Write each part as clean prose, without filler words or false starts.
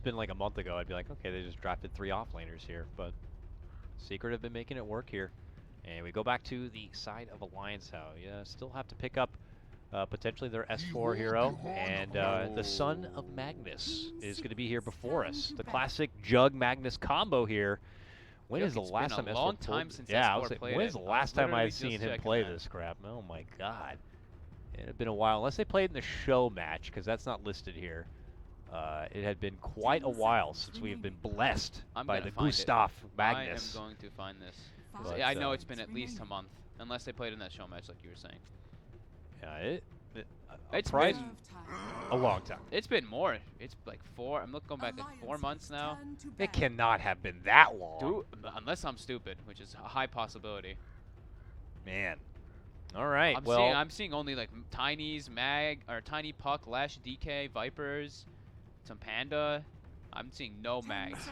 been like a month ago, I'd be like, okay, they just drafted 3 offlaners here. But Secret have been making it work here. And we go back to the side of Alliance House. Yeah, still have to pick up potentially their S4 hero. And the Son of Magnus is going to be here before us. The classic Jug Magnus combo here. When is the last time? It's been a long time since yeah, S4 played when is it? the last time I've seen him play this crap? Oh my god. It had been a while, unless they played in the show match, because that's not listed here. It had been quite a while since we have been blessed by the Gustav Magnus. I am going to find this. But, I know it's been at least a month, unless they played in that show match like you were saying. Yeah, it's been a long time. It's been more. It's like 4. I'm going back like 4 months now. It cannot have been that long. Dude, unless I'm stupid, which is a high possibility. Man. All right. I'm seeing only like Tinies, Tiny Puck, Lash, DK, Vipers, some Panda. I'm seeing no Mags.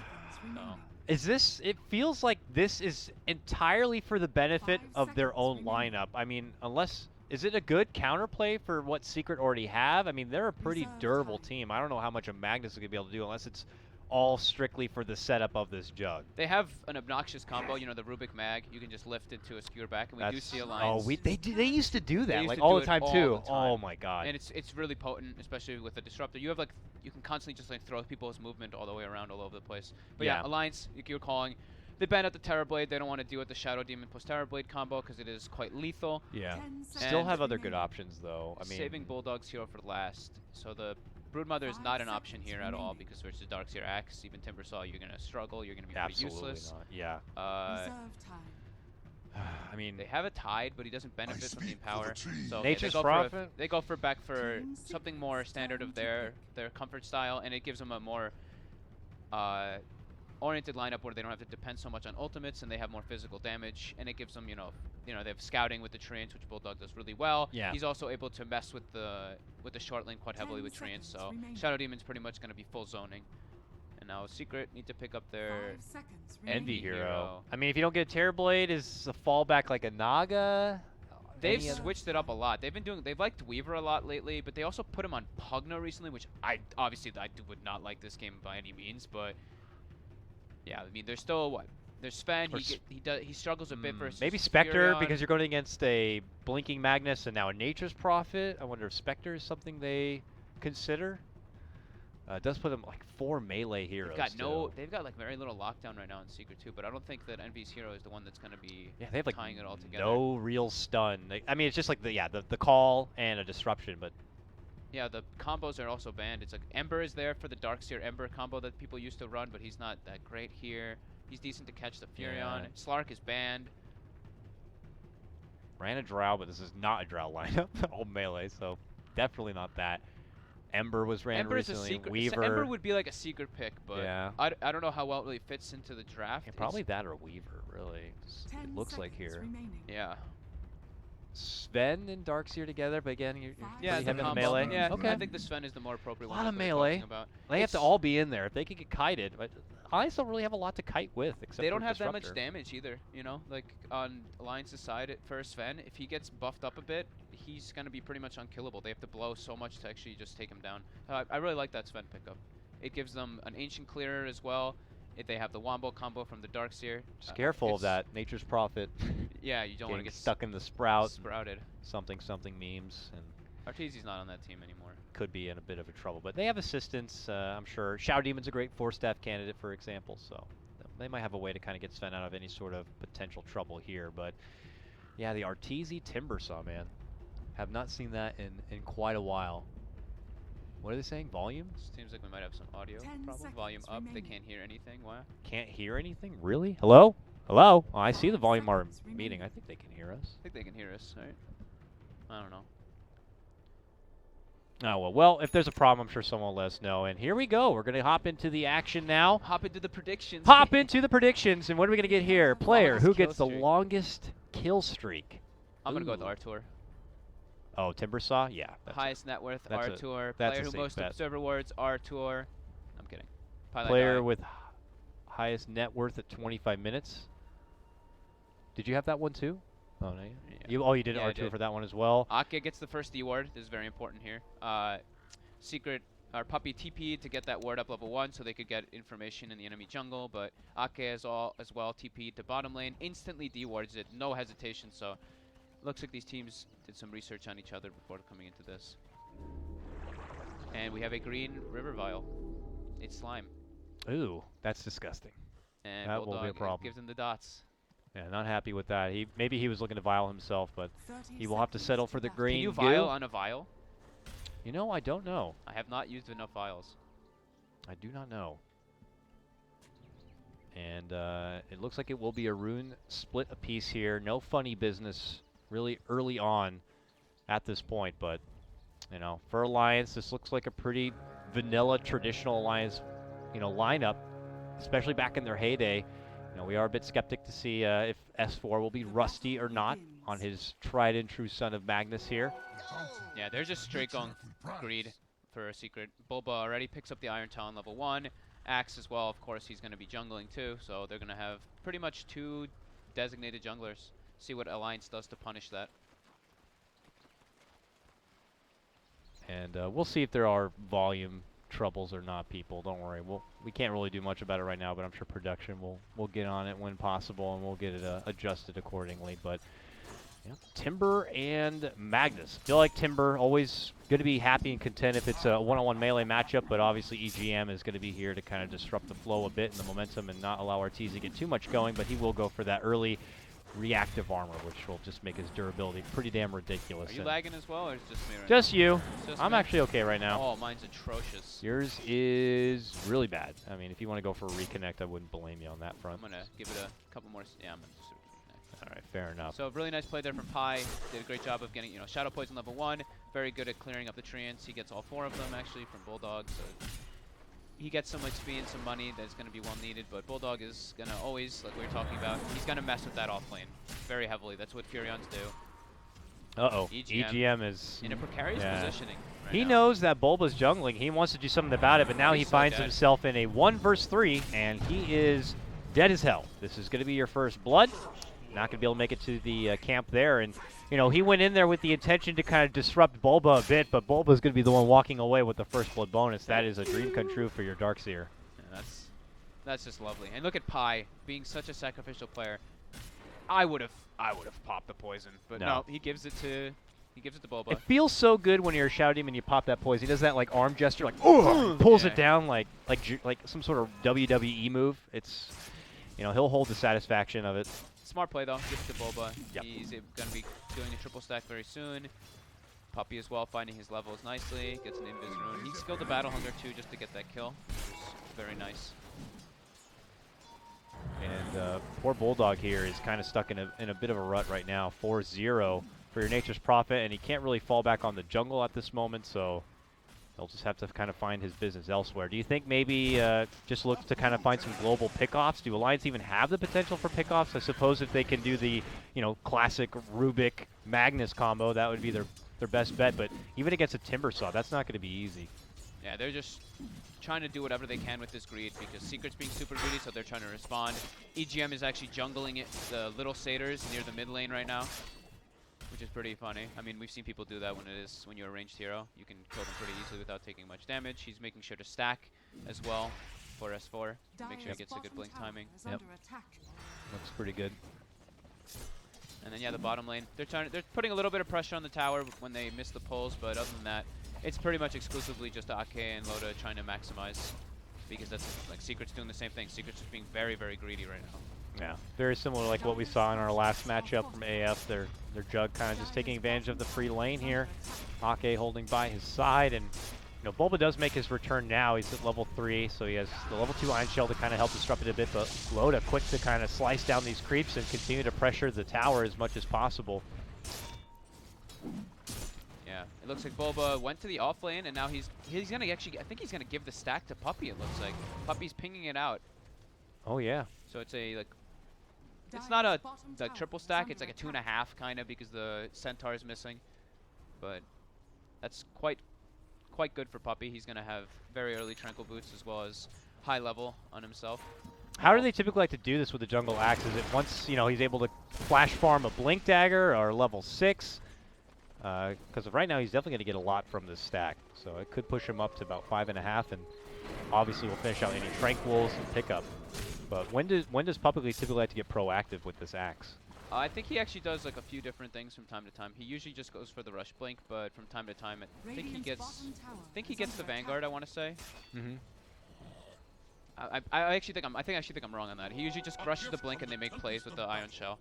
No. Is this? It feels like this is entirely for the benefit of their own lineup. I mean, is it a good counterplay for what Secret already have? I mean, they're a pretty durable team. I don't know how much a Magnus is going to be able to do unless it's all strictly for the setup of this Jug. They have an obnoxious combo, you know, the Rubik Mag. You can just lift into a skewer back, and we do see Alliance. Oh, they used to do that like all the time too. Oh my god. And it's really potent, especially with the disruptor. You have like you can constantly just like throw people's movement all the way around all over the place. But yeah, Alliance, like you're calling. They banned out the Terrorblade. They don't want to deal with the Shadow Demon plus Terrorblade combo because it is quite lethal. Yeah. Still have other good options though. I mean, saving Bulldog's hero for last. So the Broodmother is not an option here at all because versus Darkseer Axe, even Timbersaw, you're going to struggle. You're going to be pretty useless. Not. Yeah. I mean, they have a Tide, but he doesn't benefit from the Empower. So Nature's Prophet. They go back for something more standard of their comfort style, and it gives them a more oriented lineup where they don't have to depend so much on ultimates, and they have more physical damage, and it gives them, you know, they have scouting with the Treants, which Bulldog does really well. Yeah. He's also able to mess with the short lane quite heavily with Treants, so Shadow Demon's pretty much going to be full zoning. And now Secret need to pick up their Envy hero. I mean, if you don't get a Terrorblade, is a fallback like a Naga? They've switched it up a lot. They've liked Weaver a lot lately, but they also put him on Pugna recently, which I would not like this game by any means, but yeah, I mean, there's still there's Sven. He struggles a bit versus maybe Spectre Furion. because you're going against a Blinking Magnus and now a Nature's Prophet. I wonder if Spectre is something they consider. It does put them like 4 melee heroes. They've got like very little lockdown right now in Secret too, but I don't think that Envy's hero is the one that's going to be they have like tying it all together. No real stun. I mean, it's just like the call and a disruption, but. Yeah, the combos are also banned. It's like Ember is there for the Darkseer Ember combo that people used to run, but he's not that great here. He's decent to catch the Furion. Yeah. Slark is banned. Ran a Drow, but this is not a Drow lineup. All melee, so definitely not that. Ember was ran recently. Weaver. So Ember would be like a secret pick, but yeah. I don't know how well it really fits into the draft. Yeah, probably that or Weaver, really. It looks like here. Yeah. Sven and Darkseer together, but again, you're the melee. Yeah, okay. I think the Sven is the more appropriate one. A lot of melee. They have to all be in there. If they could get kited, but Alliance don't really have a lot to kite with, except they don't have Disruptor. that much damage either. You know, like on Alliance's side for Sven, if he gets buffed up a bit, he's gonna be pretty much unkillable. They have to blow so much to actually just take him down. I really like that Sven pickup. It gives them an Ancient Clearer as well. They have the Wombo combo from the Darkseer. Just careful of that. Nature's Prophet. Yeah, you don't want to get stuck in the sprout. Sprouted. Something memes. And Arteezy's not on that team anymore. Could be in a bit of a trouble. But they have assistance, I'm sure. Shadow Demon's a great 4-staff candidate, for example. So they might have a way to kind of get Sven out of any sort of potential trouble here. But yeah, the Arteezy Timbersaw, man. Have not seen that in quite a while. What are they saying? Volume? Seems like we might have some audio problem. Volume up. They can't hear anything. Why? Can't hear anything? Really? Hello? Hello? Oh, I see the volume are meeting. I think they can hear us. I think they can hear us, right? I don't know. Oh, well, if there's a problem, I'm sure someone will let us know. And here we go. We're going to hop into the action now. Hop into the predictions. Hop into the predictions. And what are we going to get here? Player who gets the longest kill streak. I'm going to go with Artur. Oh, Timbersaw? Yeah. Highest net worth, Artur. Player who most observer rewards, Artur. I'm kidding. Player with highest net worth at 25 minutes. Did you have that one too? Oh, no. You did Artur for that one as well. Ake gets the first D ward. This is very important here. Secret Our Puppy TP'd to get that ward up level 1 so they could get information in the enemy jungle, but Ake as well TP'd to bottom lane, instantly dewards it, no hesitation, so looks like these teams did some research on each other before coming into this. And we have a green river vial. It's slime. Ooh, that's disgusting. And That will be a Bulldog problem. gives him the dots. Yeah, not happy with that. Maybe he was looking to vial himself, but he will have to settle for the green Can you goo. vial on a vial? You know, I don't know. I have not used enough vials. I do not know. And it looks like it will be a rune split apiece here. No funny business really early on at this point, but you know, for Alliance, this looks like a pretty vanilla traditional Alliance, you know, lineup, especially back in their heyday. You know, we are a bit skeptic to see if S4 will be rusty or not on his tried and true son of Magnus here. Yeah, they're just straight going greed for a secret. Bulba already picks up the Iron Talon level 1. Axe as well, of course, he's going to be jungling too, so they're going to have pretty much 2 designated junglers. See what Alliance does to punish that. And we'll see if there are volume troubles or not, people. Don't worry. We can't really do much about it right now, but I'm sure production will get on it when possible, and we'll get it adjusted accordingly. But yeah, Timber and Magnus. Feel like Timber always going to be happy and content if it's a one-on-one melee matchup, but obviously EGM is going to be here to kind of disrupt the flow a bit and the momentum and not allow Ortiz to get too much going, but he will go for that early reactive armor, which will just make his durability pretty damn ridiculous. Are you lagging as well, or is it just me right just now? you. Just I'm me? actually okay right now. Oh, mine's atrocious. Yours is really bad. I mean, if you want to go for a reconnect, I wouldn't blame you on that front. I'm going to give it a couple more. Yeah, I'm going to just reconnect. All right, fair enough. So really nice play there from Pi. Did a great job of getting, Shadow Poison level 1. Very good at clearing up the treants. He gets all 4 of them actually from Bulldog. So he gets some XP and some money that's going to be well needed. But Bulldog is going to always, like we were talking about, he's going to mess with that off lane very heavily. That's what Furions do. Uh-oh. EGM EGM is in a precarious positioning. Right he now. knows that Bulba's jungling. He wants to do something about it, but now he so finds dead. himself in a 1 versus 3, and he is dead as hell. This is going to be your first blood. Not going to be able to make it to the camp there. And, you know, he went in there with the intention to kind of disrupt Bulba a bit, but Bulba's going to be the one walking away with the first blood bonus. That is a dream come true for your Darkseer. Yeah, that's just lovely. And look at Pi being such a sacrificial player. I would have popped the poison, but no, he gives it to Bulba. It feels so good when you're shouting him and you pop that poison. He does that like arm gesture, like pulls it down like some sort of WWE move. It's, you know, he'll hold the satisfaction of it. Smart play though, gives it to Bulba. Yep. He's going to be doing a triple stack very soon. Puppy as well, finding his levels nicely. Gets an Invis rune. He skilled the Battle Hunger too just to get that kill, which is very nice. And poor Bulldog here is kind of stuck in a bit of a rut right now. 4-0 for your Nature's Prophet, and he can't really fall back on the jungle at this moment, so he'll just have to kind of find his business elsewhere. Do you think maybe just look to kind of find some global pickoffs? Do Alliance even have the potential for pickoffs? I suppose if they can do the, you know, classic Rubik Magnus combo, that would be their best bet. But even against a Timbersaw, that's not going to be easy. Yeah, they're just trying to do whatever they can with this greed because Secret's being super greedy, so they're trying to respond. EGM is actually jungling it, the little satyrs near the mid lane right now, which is pretty funny. I mean, we've seen people do that when you're a ranged hero. You can kill them pretty easily without taking much damage. He's making sure to stack as well for S4. Make sure he gets a good blink timing. Yep. Looks pretty good. And then yeah, the bottom lane. They're putting a little bit of pressure on the tower when they miss the pulls, but other than that, it's pretty much exclusively just Ake and Loda trying to maximize, because that's like Secret's doing the same thing. Secret's just being very, very greedy right now. Yeah, very similar to like what we saw in our last matchup from AF. Their Jug kind of just taking advantage of the free lane here. Ake holding by his side, and you know, Bulba does make his return now. He's at level 3, so he has the level 2 Iron Shell to kind of help disrupt it a bit, but Loda quick to kind of slice down these creeps and continue to pressure the tower as much as possible. Yeah, it looks like Bulba went to the off lane, and now he's gonna actually, I think he's gonna give the stack to Puppy. It looks like Puppy's pinging it out. Oh yeah. So it's a it's not a triple stack. It's like a 2.5 kind of because the Centaur is missing, but that's quite good for Puppy. He's gonna have very early Tranquil Boots as well as high level on himself. How do they typically like to do this with the jungle axe? Is it once, you know, he's able to flash farm a Blink Dagger or level 6? Because right now he's definitely going to get a lot from this stack. So it could push him up to about 5.5, and obviously we'll finish out any tranquils and pickup. But when does Publicly typically like to get proactive with this axe? I think he actually does like a few different things from time to time. He usually just goes for the rush blink, but from time to time, I think he gets the Vanguard. I want to say. Mm-hmm. I actually think I'm wrong on that. He usually just rushes the blink and they make plays with the Ion Shell,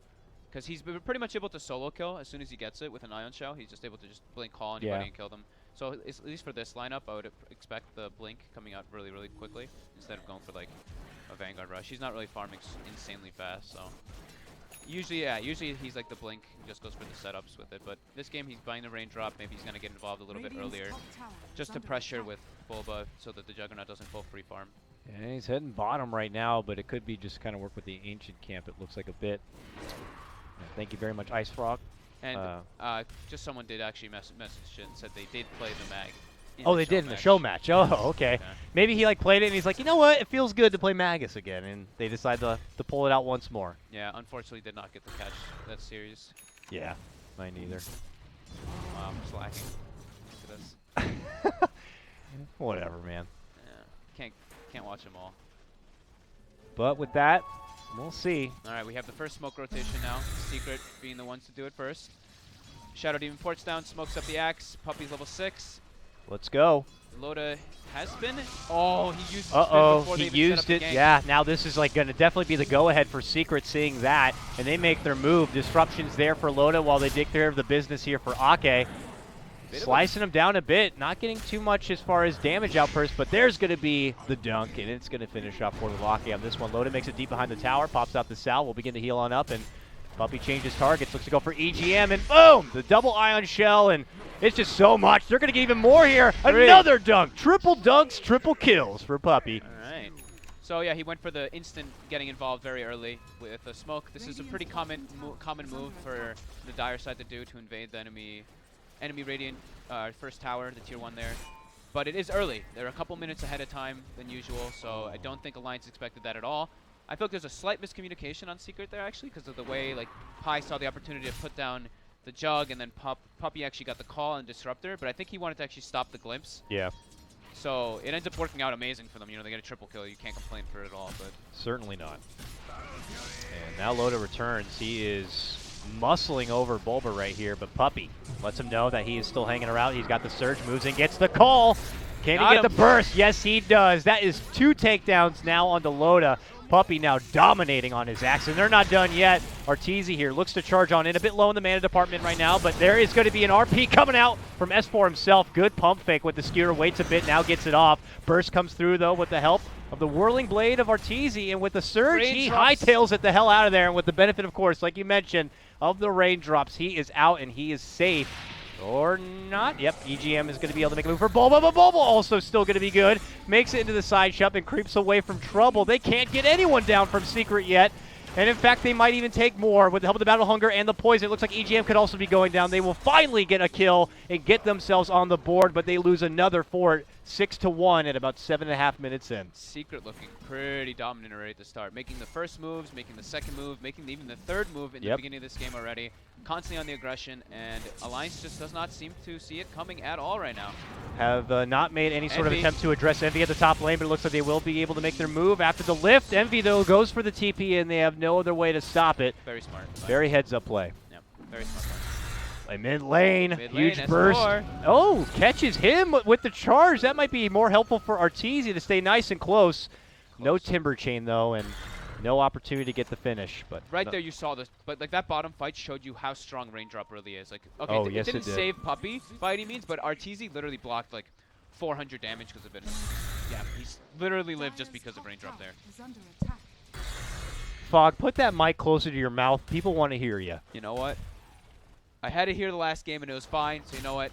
because he's pretty much able to solo kill as soon as he gets it with an Ion Shell. He's just able to just blink call anybody and kill them. So at least for this lineup, I would expect the blink coming out really quickly instead of going for like a Vanguard rush. He's not really farming insanely fast, so. Usually he's like the blink, just goes for the setups with it. But this game he's buying the raindrop. Maybe he's gonna get involved a little bit earlier, just to pressure with Bulba so that the Juggernaut doesn't full free farm. Yeah, he's heading bottom right now, but it could be just kind of work with the Ancient camp. It looks like a bit. Yeah, thank you very much, Ice Frog. And just someone did actually message it and said they did play the mag. Oh, they did in the show match. Oh, okay. Yeah. Maybe he like played it and he's like, you know what? It feels good to play Magus again, and they decide to pull it out once more. Yeah, unfortunately did not get to catch that series. Yeah, mine neither. Wow, I'm slacking. Look at this. Whatever, man. Yeah, can't watch them all. But with that, we'll see. All right, we have the first smoke rotation now. Secret being the ones to do it first. Shadow Demon ports down, smokes up the axe. Puppy's level 6. Let's go. Loda has been. Oh, he used Uh-oh, he used it. Yeah, now this is like going to definitely be the go-ahead for Secret seeing that, and they make their move. Disruption's there for Loda while they take care of the business here for Ake. Slicing him down a bit, not getting too much as far as damage outburst, but there's going to be the dunk, and it's going to finish off for the Ake on this one. Loda makes it deep behind the tower, pops out the Sal, will begin to heal on up, and Puppy changes targets, looks to go for EGM, and boom! The double Ion Shell, and it's just so much. They're going to get even more here. Another dunk. Triple dunks, triple kills for Puppy. All right. So, yeah, he went for the instant getting involved very early with the smoke. This is a pretty common move for the Dire side to do to invade the enemy Radiant first tower, the tier 1 there. But it is early. They're a couple minutes ahead of time than usual, so I don't think Alliance expected that at all. I feel like there's a slight miscommunication on Secret there, actually, because of the way like Pi saw the opportunity to put down the Jug, and then Puppy actually got the call and Disruptor, but I think he wanted to actually stop the Glimpse. Yeah. So it ends up working out amazing for them. You know, they get a triple kill. You can't complain for it at all. But certainly not. And now Loda returns. He is muscling over Bulba right here, but Puppy lets him know that he is still hanging around. He's got the surge, moves in, gets the call. Can he get the burst? Yes, he does. That is 2 takedowns now onto Loda. Puppy now dominating on his axe, and they're not done yet. Arteezy here looks to charge on in, a bit low in the mana department right now, but there is going to be an RP coming out from S4 himself. Good pump fake with the skewer, waits a bit, now gets it off. Burst comes through, though, with the help of the whirling blade of Arteezy, and with the surge, he hightails it the hell out of there, and with the benefit, of course, like you mentioned, of the raindrops, he is out and he is safe. Or not. Yep, EGM is going to be able to make a move for Bulba, but Bulba also still going to be good. Makes it into the side shop and creeps away from trouble. They can't get anyone down from Secret yet. And in fact, they might even take more with the help of the Battle Hunger and the Poison. It looks like EGM could also be going down. They will finally get a kill and get themselves on the board, but they lose another fort, 6-1 at about 7.5 minutes in. Secret looking pretty dominant already at the start. Making the first moves, making the second move, making even the third move in the beginning of this game already. Constantly on the aggression, and Alliance just does not seem to see it coming at all right now. Have not made any sort of attempt to address Envy at the top lane, but it looks like they will be able to make their move after the lift. Envy, though, goes for the TP, and they have no other way to stop it. Very smart. Very heads-up play. Yep, very smart play. Mid lane, huge S4. burst. Oh, catches him with the charge. That might be more helpful for Arteezy to stay nice and close. No Timber Chain, though, and no opportunity to get the finish. But there you saw this, but like that bottom fight showed you how strong Raindrop really is. Like, okay, oh, it didn't save Puppy by any means, but Arteezy literally blocked like 400 damage because of it. Yeah, he's literally lived just because of Raindrop there. Fog, put that mic closer to your mouth. People want to hear you. You know what? I had to hear the last game and it was fine, so you know what?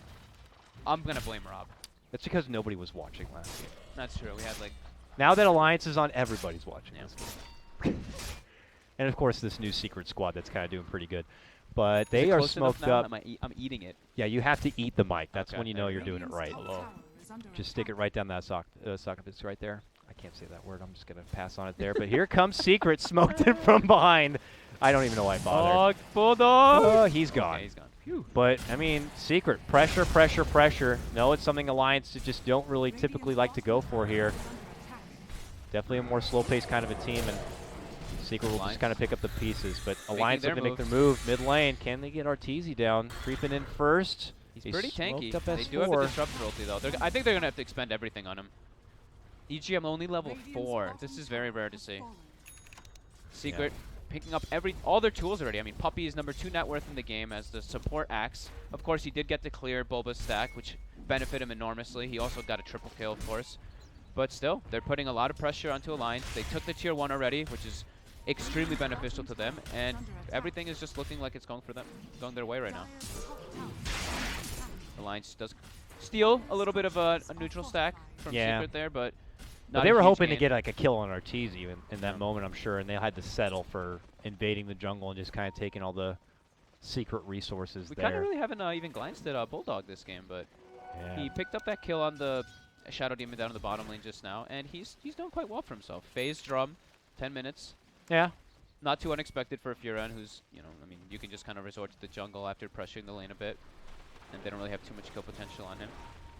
I'm going to blame Rob. That's because nobody was watching last game. That's true. We had like... Now that Alliance is on, everybody's watching this game. And of course, this new Secret squad that's kind of doing pretty good. But they are smoked up. I'm eating it. Yeah, you have to eat the mic. That's when you know you're doing it right. Hello. Just stick it right down that socket. It's right there. I can't say that word. I'm just going to pass on it there. But here comes Secret, smoked it from behind. I don't even know why I bothered. Bulldog. Oh, he's gone. Okay, he's gone. But, I mean, Secret, pressure, pressure, pressure. No, it's something Alliance just don't really typically like to go for here. Definitely a more slow-paced kind of a team, and Secret will just kind of pick up the pieces. But Alliance looking to make their move. Mid lane, can they get Arteezy down? Creeping in first. He's pretty tanky. Up they do have a disruptor ulti, though. I think they're going to have to expend everything on him. EGM only level 4. This is very rare to see. Secret picking up all their tools already. I mean, Puppey is number 2 net worth in the game as the support axe. Of course, he did get to clear Bulba's stack, which benefited him enormously. He also got a triple kill, of course. But still, they're putting a lot of pressure onto Alliance. They took the tier 1 already, which is extremely beneficial to them, and everything is just looking like it's going their way right now. Alliance does steal a little bit of a neutral stack from Secret there, but they were hoping to get like a kill on Arteezy in that moment, I'm sure, and they had to settle for invading the jungle and just kind of taking all the Secret resources we there. We kind of really haven't even glanced at Bulldog this game, but he picked up that kill on the Shadow Demon down in the bottom lane just now, and he's done quite well for himself. Phase Drum, 10 minutes. Yeah. Not too unexpected for a Furan who's, I mean, you can just kind of resort to the jungle after pressuring the lane a bit, and they don't really have too much kill potential on him.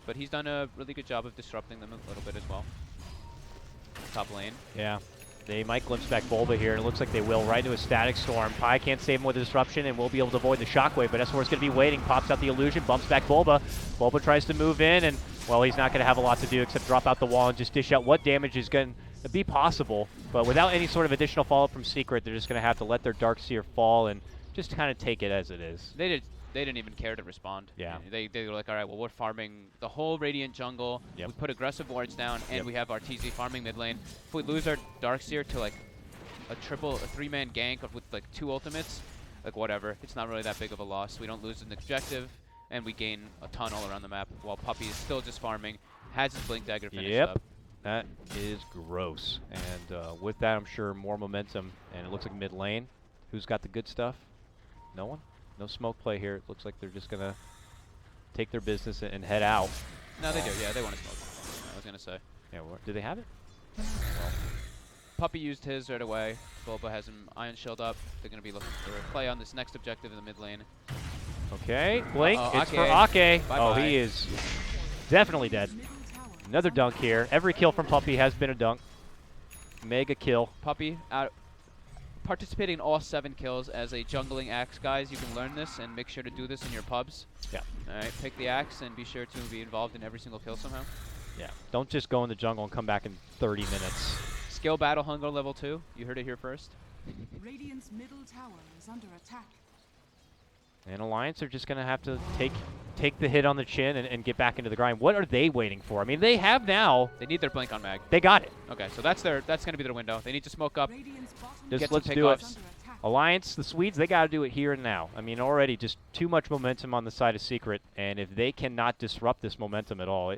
But he's done a really good job of disrupting them a little bit as well. Top lane. Yeah. They might glimpse back Bulba here, and it looks like they will, right into a Static Storm. Pi can't save him with a Disruption, and will be able to avoid the Shockwave, but S4 is going to be waiting, pops out the Illusion, bumps back Bulba. Bulba tries to move in, and, well, he's not going to have a lot to do except drop out the wall and just dish out what damage is going to be possible. But without any sort of additional follow-up from Secret, they're just going to have to let their Darkseer fall and just kind of take it as it is. They didn't even care to respond. Yeah. They were like, all right, well, we're farming the whole Radiant jungle. We put aggressive wards down, and we have Arteezy farming mid lane. If we lose our Darkseer to, like, a 3-man gank with, like, 2 ultimates, like, whatever. It's not really that big of a loss. We don't lose an objective, and we gain a ton all around the map, while Puppey is still just farming, has his Blink Dagger finished up. That is gross. And with that, I'm sure more momentum, and it looks like mid lane. Who's got the good stuff? No one? No smoke play here. It looks like they're just going to take their business and head out. No, they do. Yeah, they want to smoke. I was going to say. Yeah, do they have it? Well, Puppey used his right away. Bulba has him Ion Shield up. They're going to be looking for a play on this next objective in the mid lane. Okay, Blink. It's for Ake. Bye-bye. Oh, he is definitely dead. Another dunk here. Every kill from Puppey has been a dunk. Mega kill. Puppey out. Participating in all 7 kills as a jungling axe, guys. You can learn this and make sure to do this in your pubs. Yeah. All right, pick the axe and be sure to be involved in every single kill somehow. Yeah. Don't just go in the jungle and come back in 30 minutes. Skill Battle Hunger level 2. You heard it here first. Radiant's middle tower is under attack. And Alliance are just going to have to take the hit on the chin and get back into the grind. What are they waiting for? I mean, they have now. They need their blink on mag. They got it. Okay, so that's going to be their window. They need to smoke up. Just let's do it. Alliance, the Swedes, they got to do it here and now. I mean, already just too much momentum on the side of Secret, and if they cannot disrupt this momentum at all,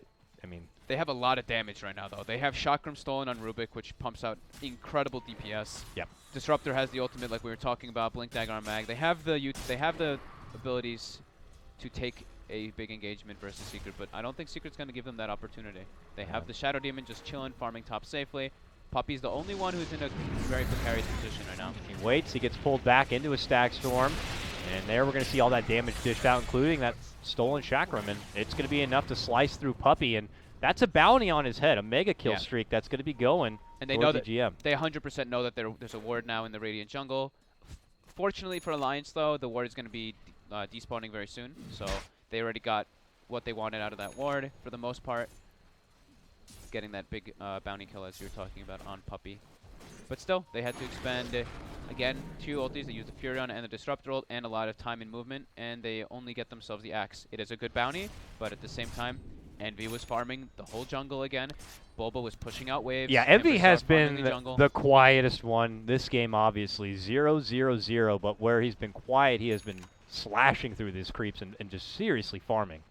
they have a lot of damage right now, though. They have Chakram stolen on Rubik, which pumps out incredible DPS. Yep. Disruptor has the ultimate, like we were talking about. Blink Dagger on mag. They have the abilities to take a big engagement versus Secret, but I don't think Secret's going to give them that opportunity. They have the Shadow Demon just chilling, farming top safely. Puppey's the only one who's in a very precarious position right now. He waits, he gets pulled back into a Stack Storm, and there we're going to see all that damage dished out, including that stolen Chakram, and it's going to be enough to slice through Puppey, and that's a bounty on his head, a mega kill streak that's going to be going. And they know that they 100% know that there's a ward now in the Radiant jungle. Fortunately for Alliance, though, the ward is going to be despawning very soon, so they already got what they wanted out of that ward for the most part. Getting that big bounty kill as you were talking about on Puppey. But still, they had to expend, again, 2 ultis. They used the Furion and the Disruptor ult and a lot of time and movement, and they only get themselves the axe. It is a good bounty, but at the same time, Envy was farming the whole jungle again. Bulba was pushing out waves. Yeah, Envy has been the quietest one this game, obviously. 0-0-0, but where he's been quiet, he has been slashing through these creeps and just seriously farming.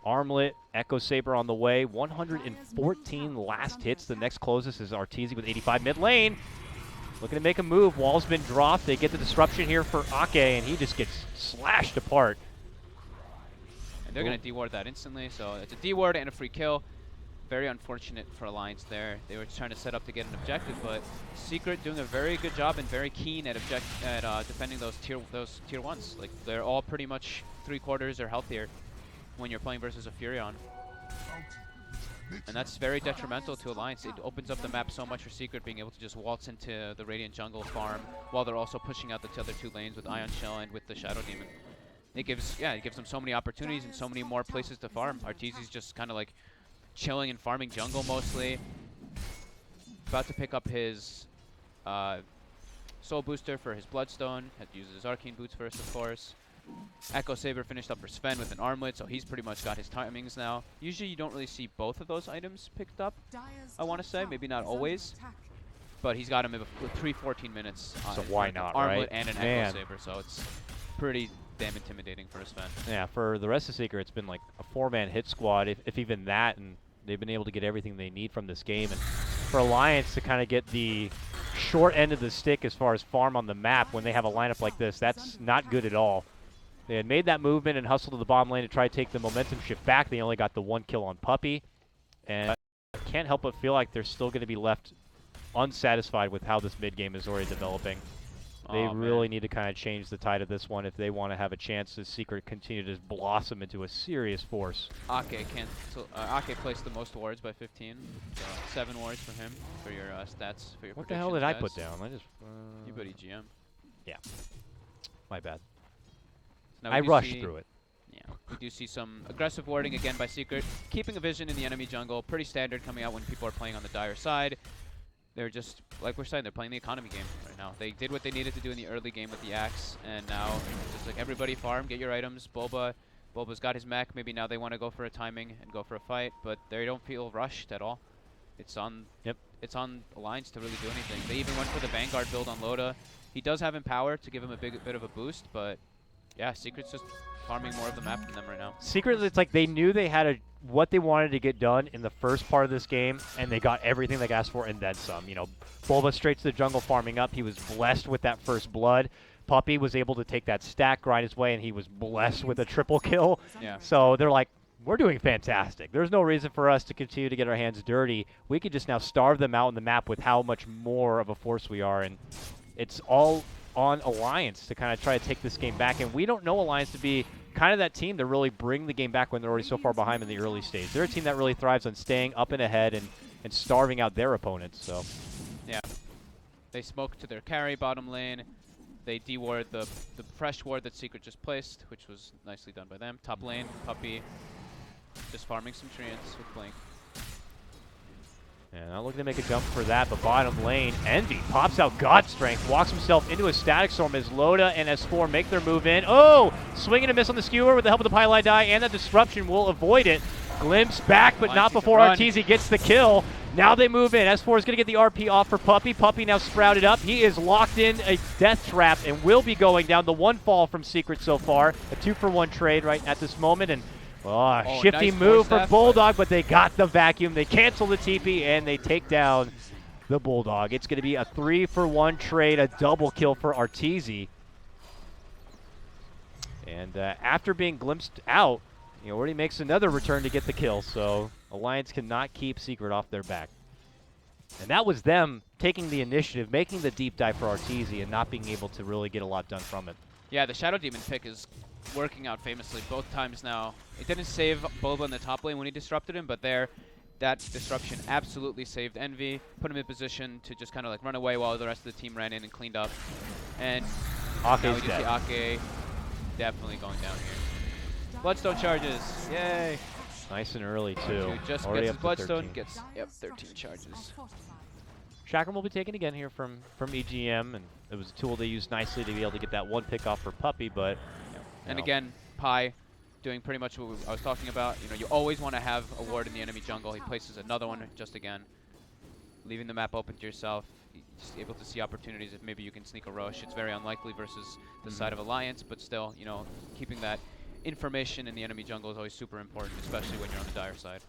Armlet, Echo Saber on the way, 114 last hits. The next closest is Arteezy with 85 mid lane. Looking to make a move. Wall's been dropped. They get the disruption here for Ake, and he just gets slashed apart. And they're going to deward that instantly, so it's a deward and a free kill. very unfortunate for Alliance there. They were trying to set up to get an objective, but Secret doing a very good job and very keen at defending those tier 1s. Like, they're all pretty much 3/4 or healthier when you're playing versus a Furion. And that's very detrimental to Alliance. It opens up the map so much for Secret, being able to just waltz into the Radiant jungle farm while they're also pushing out the other 2 lanes with Ion Shell and with the Shadow Demon. It gives them so many opportunities and so many more places to farm. Arteezy's just kind of like chilling and farming jungle mostly. About to pick up his Soul Booster for his Bloodstone. Had to use his Arcane Boots first, of course. Echo Saber finished up for Sven with an Armlet, so he's pretty much got his timings now. Usually you don't really see both of those items picked up, I want to say. Maybe not always. But he's got him with 3:14 minutes. So why not, Armlet right? and an Echo Saber, so it's pretty damn intimidating for a Sven. Yeah, for the rest of Secret, it's been like a 4-man hit squad, if even that, and they've been able to get everything they need from this game. And for Alliance to kind of get the short end of the stick as far as farm on the map when they have a lineup like this, that's not good at all. They had made that movement and hustled to the bottom lane to try to take the momentum shift back. They only got the 1 kill on Puppey. And I can't help but feel like they're still going to be left unsatisfied with how this mid game is already developing. They really need to kind of change the tide of this one if they want to have a chance to Secret continue to just blossom into a serious force. Ake placed the most wards by 15. So 7 wards for him for your stats. For your What the hell did I guys. put down? I just You put EGM. Yeah, my bad. Now I rushed through it. Yeah, we do see some aggressive warding again by Secret, keeping a vision in the enemy jungle. Pretty standard coming out when people are playing on the Dire side. They're just, like we're saying, they're playing the economy game right now. They did what they needed to do in the early game with the Axe, and now just like everybody farm, get your items. Bulba's got his mech. Maybe now they want to go for a timing and go for a fight, but they don't feel rushed at all. It's on It's on Alliance to really do anything. They even went for the Vanguard build on Loda. He does have Empower to give him a bit of a boost, but yeah, Secret's just farming more of the map than them right now. Secret, it's like they knew they had what they wanted to get done in the first part of this game, and they got everything they asked for and then some. You know, Bulba straight to the jungle farming up. He was blessed with that first blood. Puppey was able to take that stack, grind his way, and he was blessed with a triple kill. Yeah. So they're like, we're doing fantastic. There's no reason for us to continue to get our hands dirty. We could just now starve them out on the map with how much more of a force we are, and it's all on Alliance to kind of try to take this game back. And we don't know Alliance to be kind of that team to really bring the game back when they're already so far behind in the early stage. They're a team that really thrives on staying up and ahead and starving out their opponents. So yeah, they smoke to their carry bottom lane. They de-ward the fresh ward that Secret just placed, which was nicely done by them. Top lane, Puppey just farming some treants with Blink. And not looking to make a jump for that, but bottom lane, Envy pops out God Strength, walks himself into a Static Storm as Loda and S4 make their move in. Oh! Swing and a miss on the Skewer with the help of the Pylai die, and that Disruption will avoid it. Glimpse back, but not before Arteezy gets the kill. Now they move in. S4 is going to get the RP off for Puppey. Puppey now sprouted up. He is locked in a death trap and will be going down. The 1 fall from Secret so far. A 2-for-1 trade right at this moment. And shifty nice move for staff, Bulldog, but they got the vacuum. They cancel the TP, and they take down the Bulldog. It's going to be a 3-for-1 trade, a double kill for Arteezy. And after being glimpsed out, he already makes another return to get the kill, so Alliance cannot keep Secret off their back. And that was them taking the initiative, making the deep dive for Arteezy, and not being able to really get a lot done from it. Yeah, the Shadow Demon pick is working out famously both times now. It didn't save Bulba in the top lane when he disrupted him, but that disruption absolutely saved Envy, put him in position to just kind of like run away while the rest of the team ran in and cleaned up. And now we just see Ake definitely going down here. Bloodstone charges, yay! Nice and early too. Dude just Already gets his up to Bloodstone, 13. gets 13 charges. Chakram will be taken again here from EGM, and it was a tool they used nicely to be able to get that 1 pick off for Puppey, but and again, Pi doing pretty much what I was talking about. You know, you always want to have a ward in the enemy jungle. He places another one just again, leaving the map open to yourself. Just able to see opportunities if maybe you can sneak a rush. It's very unlikely versus the side of Alliance, but still, you know, keeping that information in the enemy jungle is always super important, especially when you're on the Dire side.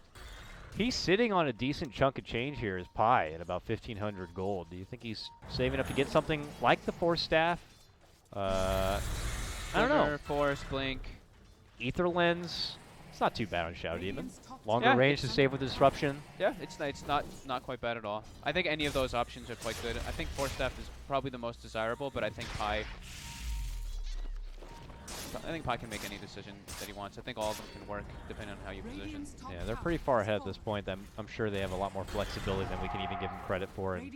He's sitting on a decent chunk of change here as Pi at about 1,500 gold. Do you think he's saving up to get something like the Force Staff? I don't know. Force, Blink. Ether Lens. It's not too bad on Shadow Demon. Longer Yeah, range to save with the disruption. Yeah, it's not quite bad at all. I think any of those options are quite good. I think Force Staff is probably the most desirable, but I think Pi can make any decision that he wants. I think all of them can work depending on how you position. Yeah, they're pretty far ahead at this point. I'm sure they have a lot more flexibility than we can even give them credit for. And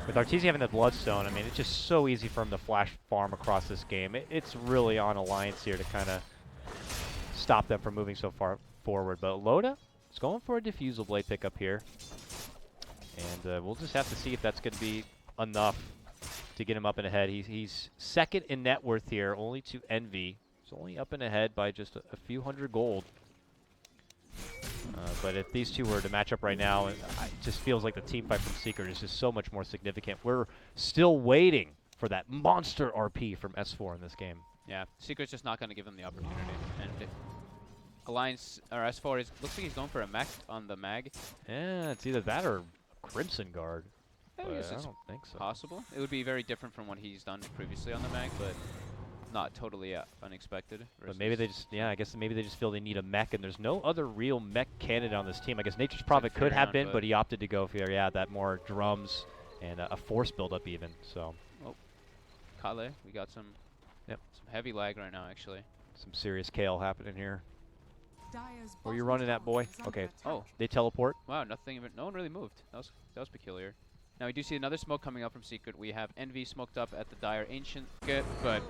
with Arteezy having the Bloodstone, I mean, it's just so easy for him to flash farm across this game. It's really on Alliance here to kind of stop them from moving so far forward. But Loda is going for a Diffusal Blade pickup here. And we'll just have to see if that's going to be enough to get him up and ahead. He's second in net worth here, only to Envy. He's only up and ahead by just a few hundred gold. But if these two were to match up right now, it just feels like the team fight from Secret is just so much more significant. We're still waiting for that monster RP from S4 in this game. Yeah, Secret's just not going to give them the opportunity. And if Alliance or S4 looks like he's going for a mech on the mag. Yeah, it's either that or Crimson Guard. Yeah, But I guess I it's don't think so. possible. It would be very different from what he's done previously on the mag, but not totally unexpected. But maybe they just, I guess maybe they just feel they need a mech, and there's no other real mech candidate on this team. I guess Nature's Prophet could have been, but he opted to go for, that more drums and a force buildup even, so. Oh, Kale, we got some heavy lag right now, actually. Some serious kale happening here. Dire's Where you bottom running at, tower boy? is under Okay. attack. Oh, They teleport. wow, no one really moved. That was peculiar. Now we do see another smoke coming up from Secret. We have Envy smoked up at the Dire Ancient Get, but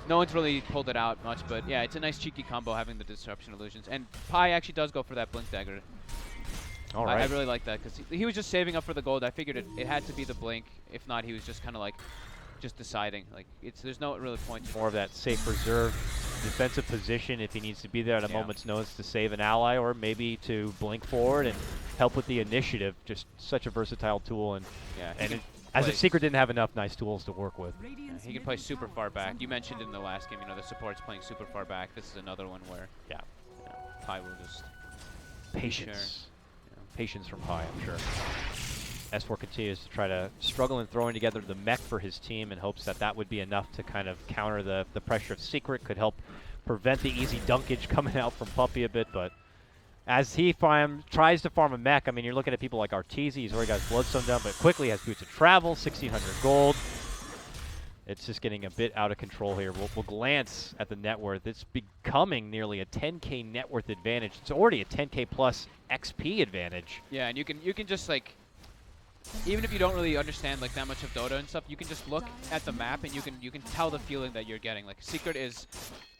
no one's really pulled it out much. But yeah, it's a nice cheeky combo having the Disruption Illusions. And Pi actually does go for that Blink Dagger. All right. I really like that because he was just saving up for the gold. I figured it had to be the Blink. If not, he was just kind of like just deciding. Like there's no really point. More of that safe reserve defensive position if he needs to be there at a moment's notice to save an ally, or maybe to blink forward and help with the initiative. Just such a versatile tool, and as if Secret didn't have enough nice tools to work with. He can play super far back. You mentioned in the last game, the support's playing super far back. This is another one where Pi will just patience, patience from Pi, I'm sure. S4 continues to try to struggle in throwing together the mech for his team in hopes that that would be enough to kind of counter the pressure of Secret, could help prevent the easy dunkage coming out from Puppey a bit. But as he tries to farm a mech, I mean, you're looking at people like Arteezy. He's already got his Bloodstone down, but quickly has Boots of Travel, 1,600 gold. It's just getting a bit out of control here. We'll glance at the net worth. It's becoming nearly a 10K net worth advantage. It's already a 10K plus XP advantage. Yeah, and you can just like, even if you don't really understand like that much of Dota and stuff, you can just look at the map and you can tell the feeling that you're getting. Like Secret is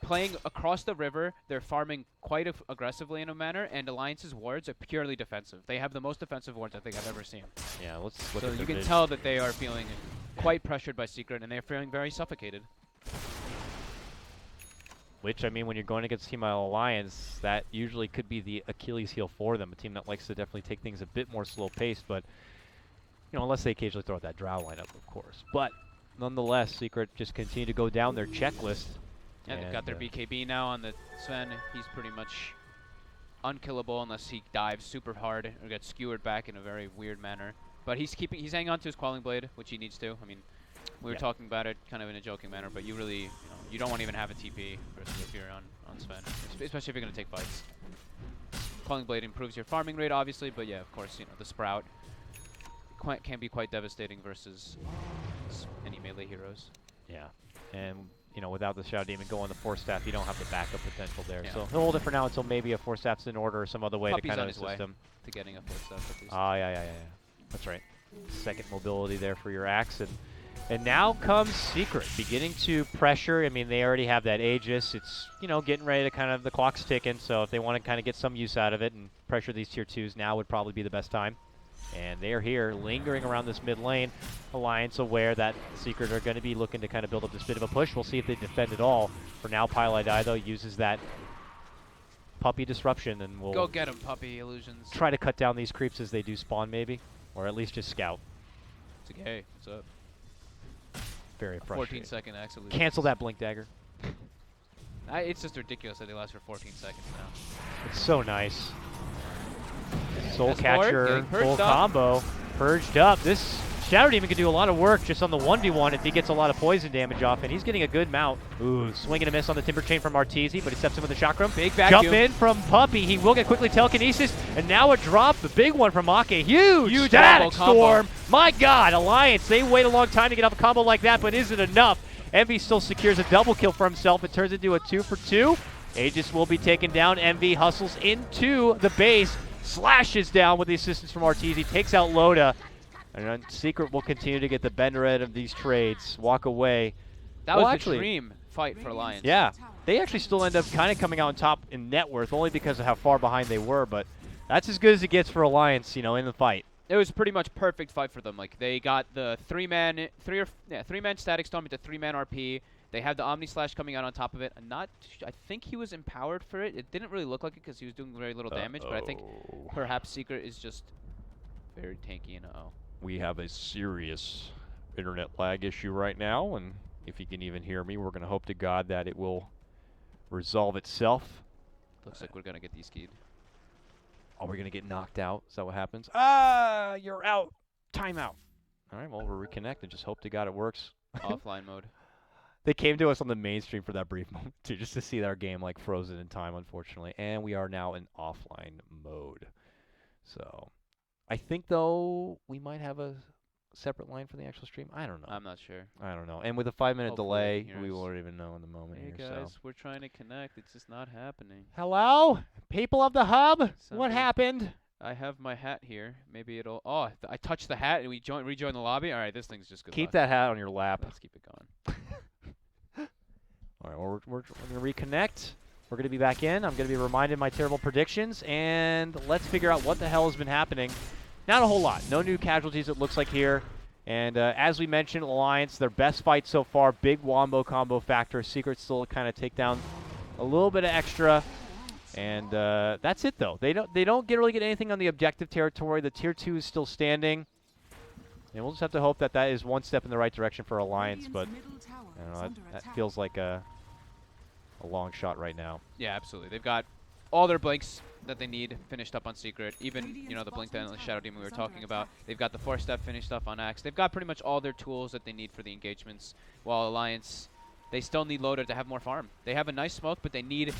playing across the river. They're farming quite aggressively in a manner, and Alliance's wards are purely defensive. They have the most defensive wards I think I've ever seen. Yeah, let's look so at you can tell that they are feeling quite pressured by Secret, and they're feeling very suffocated. Which, I mean, when you're going against Team Alliance, that usually could be the Achilles heel for them. A team that likes to definitely take things a bit more slow-paced, but unless they occasionally throw out that drow lineup, of course. But nonetheless, Secret just continue to go down their checklist. And they've got their BKB now on the Sven. He's pretty much unkillable unless he dives super hard or gets skewered back in a very weird manner. But he's hanging on to his Quelling Blade, which he needs to. I mean, we were talking about it kind of in a joking manner, but you really, you don't want to even have a TP versus if you're on Sven, especially if you're going to take fights. Quelling Blade improves your farming rate, obviously, but yeah, of course, the Sprout can be quite devastating versus any melee heroes. Yeah, and without the Shadow Demon going the Force Staff, you don't have the backup potential there. Yeah. So he'll hold it for now until maybe a Force Staff's in order or some other way Puppey's to kind of assist him. To getting a Force Staff at least. Yeah. That's right. Second mobility there for your Axe, and now comes Secret beginning to pressure. I mean, they already have that Aegis. It's getting ready to the clock's ticking. So if they want to kind of get some use out of it and pressure these tier 2s, now would probably be the best time. And they're here, lingering around this mid lane. Alliance aware that Secret are going to be looking to kind of build up this bit of a push. We'll see if they defend at all. For now, Pylai though uses that Puppey disruption, and we'll go get him, Puppey illusions. Try to cut down these creeps as they do spawn, maybe, or at least just scout. It's okay. What's up? Very frustrating. 14-second axe illusions. Cancel that blink dagger. It's just ridiculous that they last for 14 seconds now. It's so nice. Soul That's Catcher, full up. combo, purged up. This Shadow Demon could do a lot of work just on the 1v1 if he gets a lot of poison damage off, and he's getting a good mount. Ooh, swing and a miss on the Timber Chain from Arteezy, but he steps in with the chakram. Big vacuum. Jump in from Puppey. He will get quickly telekinesis, and now a drop. The big one from Ake. Huge static storm. My God, Alliance, they wait a long time to get off a combo like that, but is it enough? Envy still secures a double kill for himself. It turns into a 2 for 2. Aegis will be taken down. Envy hustles into the base, slashes down with the assistance from Arteezy, takes out Loda. And then Secret will continue to get the bender end of these trades, walk away. That was the dream fight for Alliance. Yeah, they actually still end up kind of coming out on top in net worth, only because of how far behind they were, but that's as good as it gets for Alliance, you know, in the fight. It was pretty much perfect fight for them. Like, they got the three-man static storm into 3-man RP. They had the Omni Slash coming out on top of it. I think he was empowered for it. It didn't really look like it because he was doing very little damage, but I think perhaps Secret is just very tanky and We have a serious internet lag issue right now, and if you can even hear me, we're going to hope to God that it will resolve itself. Looks like we're going to get de-skied. Are we going to get knocked out? Is that what happens? Ah, you're out. Timeout. All right, well, we'll reconnect and just hope to God it works. Offline mode. They came to us on the main stream for that brief moment, too, just to see our game, like, frozen in time, unfortunately. And we are now in offline mode. So, I think, though, we might have a separate line for the actual stream. I don't know. I'm not sure. I don't know. And with a 5-minute delay, we us. won't even know in the moment Hey here. guys, So. we're trying to connect. It's just not happening. Hello? People of the hub? What Something- happened? I have my hat here. Maybe it'll... Oh, I touched the hat and we rejoin the lobby? All right, this thing's just good Keep luck. that hat on your lap. Let's keep it going. All right, well, we're going to reconnect. We're going to be back in. I'm going to be reminded of my terrible predictions, and let's figure out what the hell has been happening. Not a whole lot. No new casualties, it looks like, here. And as we mentioned, Alliance, their best fight so far, big wombo combo factor. Secret still kind of take down a little bit of extra. And that's it, though. They don't really get anything on the objective territory. The Tier 2 is still standing. And we'll just have to hope that that is one step in the right direction for Alliance, but I don't know, that feels like a long shot right now. Yeah, absolutely. They've got all their blinks that they need finished up on Secret. Even, you know, the blink down on the Shadow Demon we were talking about. They've got the 4-step finished up on Axe. They've got pretty much all their tools that they need for the engagements. While Alliance, they still need Loader to have more farm. They have a nice smoke, but they need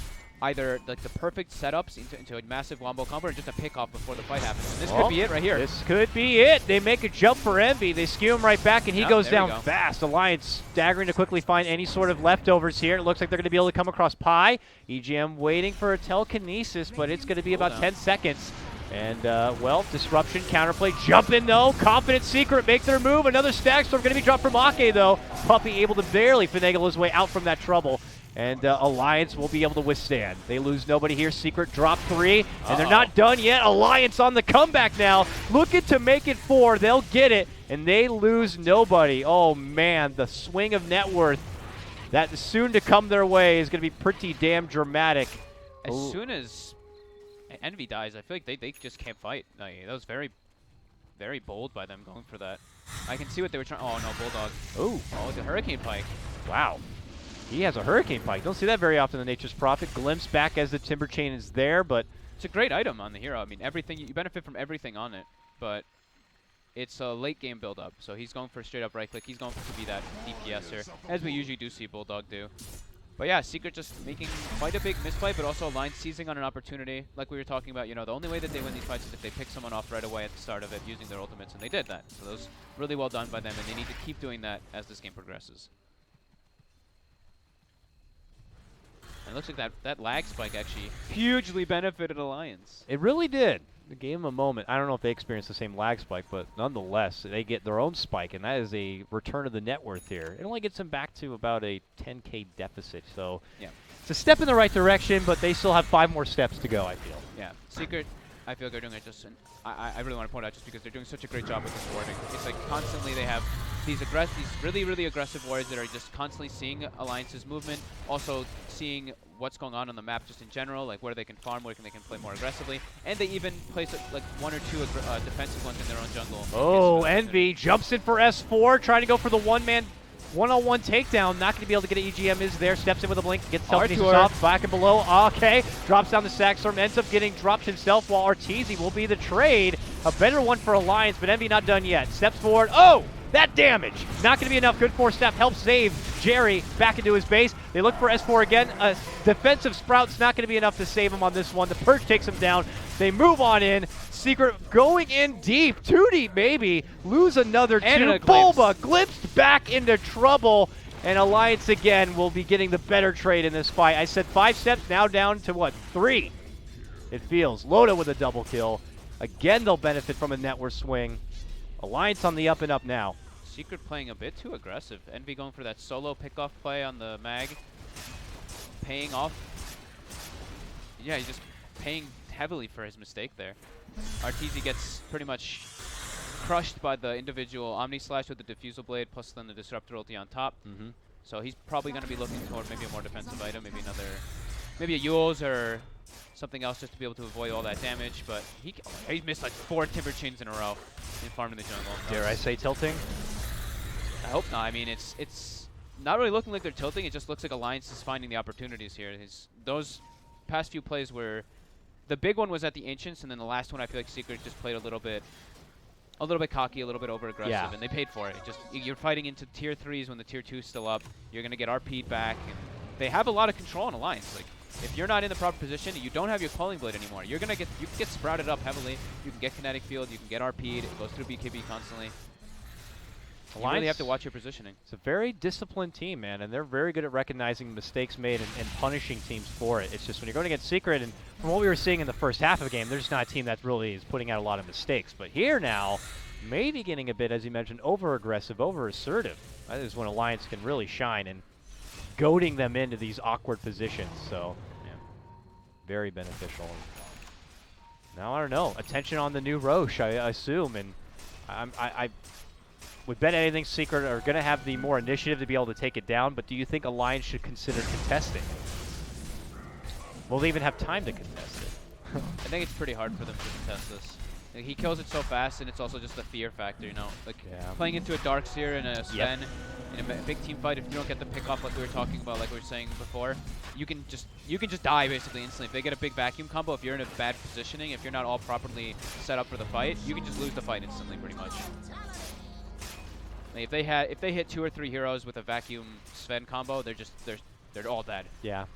either like the perfect setups into a massive wombo combo or just a pick off before the fight happens. And this could be it right here. This could be it. They make a jump for Envy. They skew him right back, and he goes down fast. Alliance staggering to quickly find any sort of leftovers here. It looks like they're going to be able to come across Pi. EGM waiting for a telekinesis, but it's going to be about 10 seconds. And, well, disruption, counterplay, jump in, though. Confident Secret make their move. Another stack storm going to be dropped from Ake, though. Puppey able to barely finagle his way out from that trouble. And Alliance will be able to withstand. They lose nobody here. Secret drop 3, and they're not done yet. Alliance on the comeback now. Looking to make it 4. They'll get it, and they lose nobody. Oh, man, the swing of net worth that is soon to come their way is going to be pretty damn dramatic. As soon as Envy dies, I feel like they just can't fight. Like, that was very, very bold by them going for that. I can see what they were trying. Oh, no, Bulldog. Oh, the Hurricane Pike. Wow. He has a Hurricane Pike. Don't see that very often in Nature's Prophet. Glimpse back as the Timber Chain is there, but... It's a great item on the hero. I mean, everything you benefit from everything on it, but it's a late game build-up. So he's going for a straight-up right-click. He's going to be that DPSer, as we usually do see Bulldog do. But yeah, Secret just making quite a big misplay, but also Alliance seizing on an opportunity. Like we were talking about, you know, the only way that they win these fights is if they pick someone off right away at the start of it using their ultimates, and they did that. So that was really well done by them, and they need to keep doing that as this game progresses. And it looks like that lag spike actually hugely benefited Alliance. It really did. It gave them a moment. I don't know if they experienced the same lag spike, but nonetheless, they get their own spike, and that is a return of the net worth here. It only gets them back to about a 10K deficit, so yeah, it's a step in the right direction, but they still have 5 more steps to go, I feel. Yeah, Secret, I feel they're doing it just, I really want to point out just because they're doing such a great job with this warding. It's like constantly they have these really, really aggressive warriors that are just constantly seeing Alliance's movement, also seeing what's going on the map just in general, like where they can farm, where they can play more aggressively, and they even place like 1 or 2 defensive ones in their own jungle. Oh, Envy jumps in for S4, trying to go for the one-man One-on-one takedown, not going to be able to get an EGM. Is there, steps in with a blink, gets telekinesis Artur. off, back and below. Okay, drops down the Sackstorm, ends up getting dropped himself while Arteezy will be the trade. A better one for Alliance, but Envy not done yet. Steps forward. Oh! That damage! Not going to be enough. Good force step helps save Jerry back into his base. They look for S4 again. A defensive Sprout's not going to be enough to save him on this one. The Purge takes him down. They move on in. Secret going in deep. Too deep, maybe. Lose another two. Bulba glimpsed back into trouble. And Alliance again will be getting the better trade in this fight. I said 5 steps, now down to what? 3. It feels. Loda with a double kill. Again, they'll benefit from a network swing. Alliance on the up and up now. Secret playing a bit too aggressive. Envy going for that solo pickoff play on the mag. Paying off. Yeah, he's just paying heavily for his mistake there. Arteezy gets pretty much crushed by the individual Omni Slash with the Diffusal Blade, plus then the Disruptor ulti on top. So he's probably going to be looking toward maybe a more defensive item, maybe a Yules or something else just to be able to avoid all that damage. But he missed like 4 Timber Chains in a row in farming the jungle. Dare I say tilting? I hope not. I mean, it's not really looking like they're tilting. It just looks like Alliance is finding the opportunities here. Those past few plays were, the big one was at the Ancients, and then the last one I feel like Secret just played a little bit cocky, a little bit over aggressive, and they paid for it. You're fighting into tier 3s when the tier 2's still up. You're gonna get RP'd back, and they have a lot of control on Alliance. Like, if you're not in the proper position, you don't have your Quelling Blade anymore. You can get sprouted up heavily. You can get kinetic field. You can get RP'd. It goes through BKB constantly. You really have to watch your positioning. It's a very disciplined team, man, and they're very good at recognizing mistakes made and punishing teams for it. It's just when you're going against Secret, and from what we were seeing in the first half of the game, they're just not a team that really is putting out a lot of mistakes. But here now, maybe getting a bit, as you mentioned, over-aggressive, over-assertive. That is when Alliance can really shine and goading them into these awkward positions. So, yeah, very beneficial. Now, I don't know. Attention on the new Roche, I assume, and I would bet anything Secret are going to have the more initiative to be able to take it down, but do you think Alliance should consider contesting? Will they even have time to contest it? I think it's pretty hard for them to contest this. Like, he kills it so fast, and it's also just the fear factor, you know? Like, playing into a Darkseer and a Sven in a big team fight, if you don't get the pick off like we were talking about, like we were saying before, you can just die basically instantly. If they get a big vacuum combo, if you're in a bad positioning, if you're not all properly set up for the fight, you can just lose the fight instantly pretty much. Like, if they hit 2 or 3 heroes with a vacuum Sven combo, they're all dead. Yeah.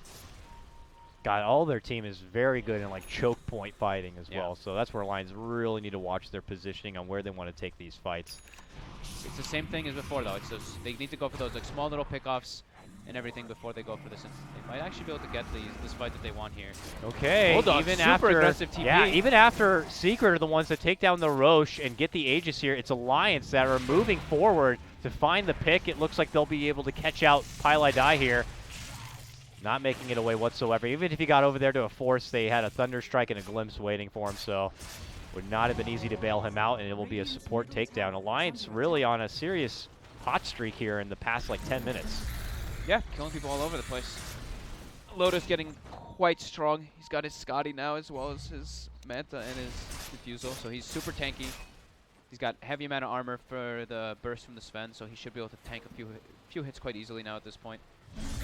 God, all their team is very good in like choke point fighting as well. So that's where Alliance really need to watch their positioning on where they want to take these fights. It's the same thing as before though. They need to go for those like small little pickoffs and everything before they go for this. And they might actually be able to get this fight that they want here. Okay, Bulldog, even super after aggressive TP. Yeah, even after Secret are the ones that take down the Roche and get the Aegis here, it's Alliance that are moving forward to find the pick. It looks like they'll be able to catch out Pile Die here. Not making it away whatsoever. Even if he got over there to a force, they had a Thunder Strike and a Glimpse waiting for him, so would not have been easy to bail him out, and it will be a support takedown. Alliance really on a serious hot streak here in the past like 10 minutes. Yeah, killing people all over the place. Loda's getting quite strong. He's got his Scotty now as well as his Manta and his Diffusal, so he's super tanky. He's got heavy amount of armor for the burst from the Sven, so he should be able to tank a few hits quite easily now at this point.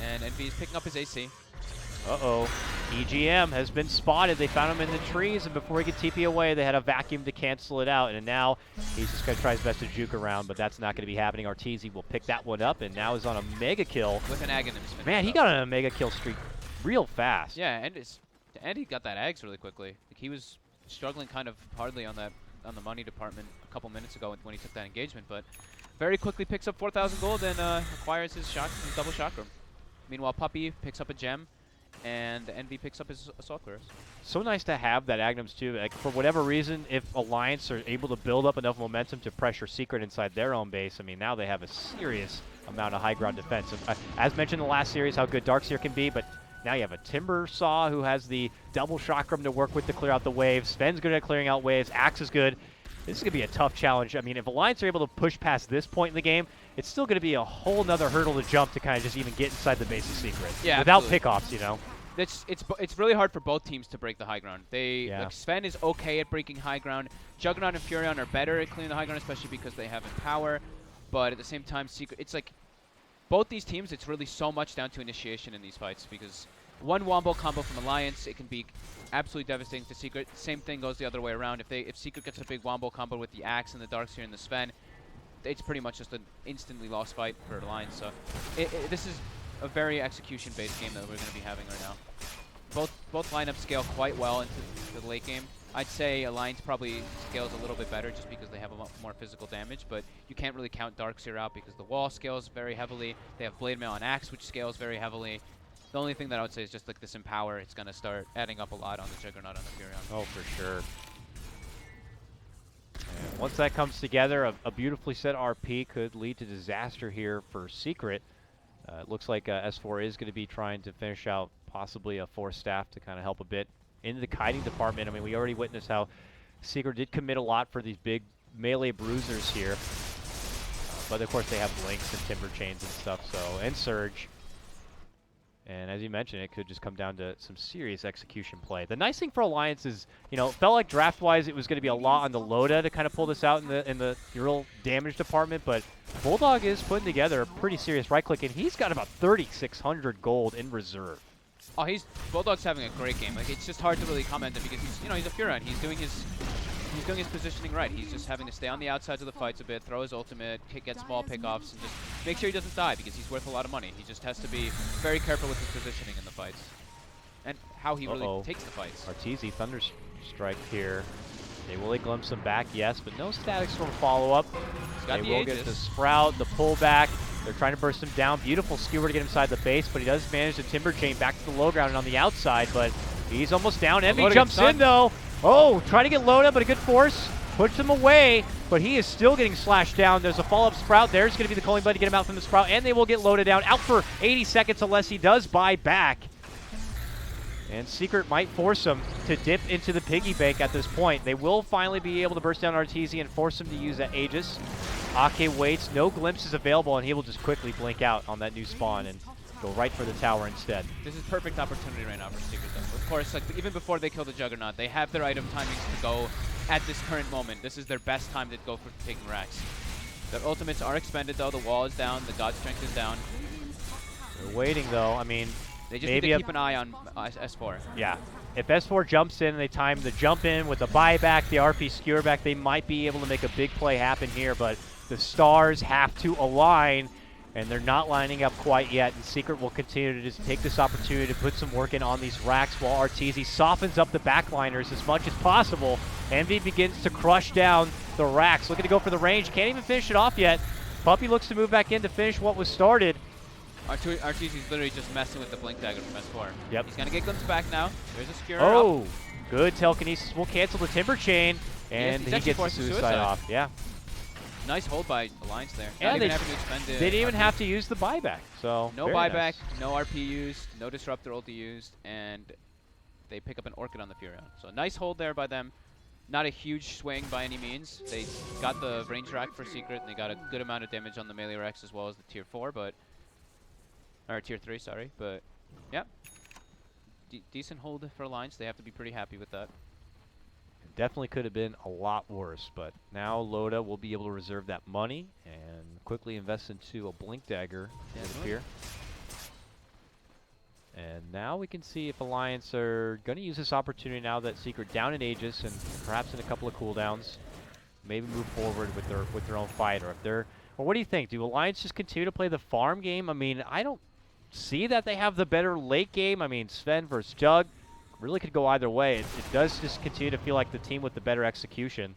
And Envy is picking up his AC. Uh-oh. EGM has been spotted. They found him in the trees, and before he could TP away, they had a vacuum to cancel it out. And now he's just going to try his best to juke around, but that's not going to be happening. Arteezy will pick that one up, and now is on a mega kill. With an Aghanim. Man, he got on a mega kill streak real fast. Yeah, and he got that Ags really quickly. Like, he was struggling kind of hardly on the money department a couple minutes ago when he took that engagement, but very quickly picks up 4,000 gold and acquires his double chakram. Meanwhile, Puppey picks up a gem, and Envy picks up his Assault Cuirass. So nice to have that Agnums too. Like, for whatever reason, if Alliance are able to build up enough momentum to pressure Secret inside their own base, I mean, now they have a serious amount of high ground defense. As mentioned in the last series, how good Darkseer can be, but now you have a Timber Saw who has the double chakram to work with to clear out the waves. Sven's good at clearing out waves. Axe is good. This is going to be a tough challenge. I mean, if Alliance are able to push past this point in the game, it's still going to be a whole nother hurdle to jump to kind of just even get inside the base of Secret. Yeah, without absolutely. pickoffs, you know. It's really hard for both teams to break the high ground. Like, Sven is okay at breaking high ground. Juggernaut and Furion are better at clearing the high ground, especially because they have Empower. But at the same time, Secret, it's like both these teams, it's really so much down to initiation in these fights, because one wombo combo from Alliance, it can be absolutely devastating to Secret. Same thing goes the other way around. If Secret gets a big wombo combo with the Axe and the Darkseer and the Sven, it's pretty much just an instantly lost fight for Alliance. So this is a very execution-based game that we're going to be having right now. Both lineups scale quite well into the late game. I'd say Alliance probably scales a little bit better just because they have a lot more physical damage, but you can't really count Darkseer out because the wall scales very heavily. They have Blade Mail on Axe, which scales very heavily. The only thing that I would say is just like this Empower, it's going to start adding up a lot on the Juggernaut on the Furion. Oh, for sure. And once that comes together, a beautifully set RP could lead to disaster here for Secret. It looks like S4 is going to be trying to finish out possibly a 4 staff to kind of help a bit into the kiting department. I mean, we already witnessed how Secret did commit a lot for these big melee bruisers here. But of course they have Lynx and Timber Chains and stuff, so, and Surge. And as you mentioned, it could just come down to some serious execution play. The nice thing for Alliance is, you know, it felt like draft-wise it was going to be a lot on the Loda to kind of pull this out in the real damage department, but Bulldog is putting together a pretty serious right-click, and he's got about 3,600 gold in reserve. Oh, Bulldog's having a great game. Like, it's just hard to really comment on because he's, you know, he's a Furion. He's doing his positioning right. He's just having to stay on the outsides of the fights a bit, throw his ultimate, get small pickoffs, and just make sure he doesn't die because he's worth a lot of money. He just has to be very careful with his positioning in the fights and how he really takes the fights. Arteezy Thunderstrike here. They will glimpse him back, yes, but no Static Storm follow-up. They will get the Sprout, the pullback. They're trying to burst him down. Beautiful skewer to get inside the base, but he does manage the Timber Chain back to the low ground and on the outside, but he's almost down. Envy jumps in, though. Oh, trying to get Loda, but a good force. Puts him away, but he is still getting slashed down. There's a follow-up Sprout. There's going to be the calling blood to get him out from the Sprout, and they will get Loda down. Out for 80 seconds unless he does buy back. And Secret might force him to dip into the piggy bank at this point. They will finally be able to burst down Arteezy and force him to use that Aegis. Ake waits, no glimpses available, and he will just quickly blink out on that new spawn and go right for the tower instead. This is perfect opportunity right now for Secret, though. Of course, like even before they kill the Juggernaut, they have their item timings to go at this current moment. This is their best time to go for taking racks. Their ultimates are expended, though. The wall is down. The God Strength is down. They're waiting, though. I mean, they just need to keep an eye on S4. Yeah. If S4 jumps in and they time the jump in with the buyback, the RP skewer back, they might be able to make a big play happen here, but the stars have to align, and they're not lining up quite yet, and Secret will continue to just take this opportunity to put some work in on these racks while Arteezy softens up the backliners as much as possible. Envy begins to crush down the racks, looking to go for the range, can't even finish it off yet. Puppey looks to move back in to finish what was started. Arteezy's literally just messing with the Blink Dagger from S4. Yep. He's going to get glimpsed back now. There's a skewer up. Good telekinesis will cancel the Timber Chain, and he gets the suicide off. Yeah. Nice hold by Alliance there. Yeah, they didn't even have to use the buyback. So no buyback, no RP used, no Disruptor ulti used, and they pick up an Orchid on the Furion. So nice hold there by them. Not a huge swing by any means. They got the range rack for Secret, and they got a good amount of damage on the melee racks as well as the tier 4, or tier 3, sorry. But yeah, decent hold for Alliance. They have to be pretty happy with that. Definitely could have been a lot worse, but now Loda will be able to reserve that money and quickly invest into a Blink Dagger, it would appear. And now we can see if Alliance are going to use this opportunity now that Secret down in Aegis and perhaps in a couple of cooldowns, maybe move forward with their own fight. Or if they're, or what do you think? Do Alliance just continue to play the farm game? I mean, I don't see that they have the better late game. I mean, Sven versus Jug really could go either way. It does just continue to feel like the team with the better execution.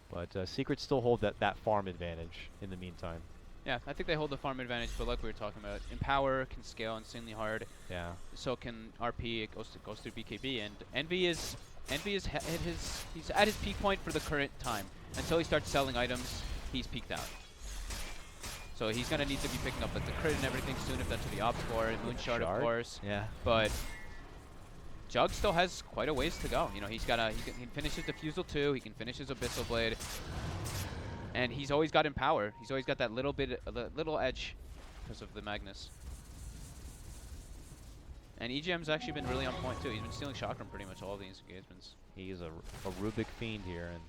But Secret still hold that farm advantage in the meantime. Yeah, I think they hold the farm advantage, but like we were talking about, Empower can scale insanely hard. Yeah. So can RP. It goes through BKB, and Envy is he's at his peak point for the current time. Until he starts selling items, he's peaked out. So he's gonna need to be picking up like the crit and everything soon if that's for the Ops core, and Moonshard of course. Yeah. But Jug still has quite a ways to go. You know, he can finish his Diffusal 2, he can finish his Abyssal Blade, and he's always got Empower. He's always got that little edge because of the Magnus. And EGM's actually been really on point too. He's been stealing Chakram pretty much all of these engagements. He is a Rubik fiend here, and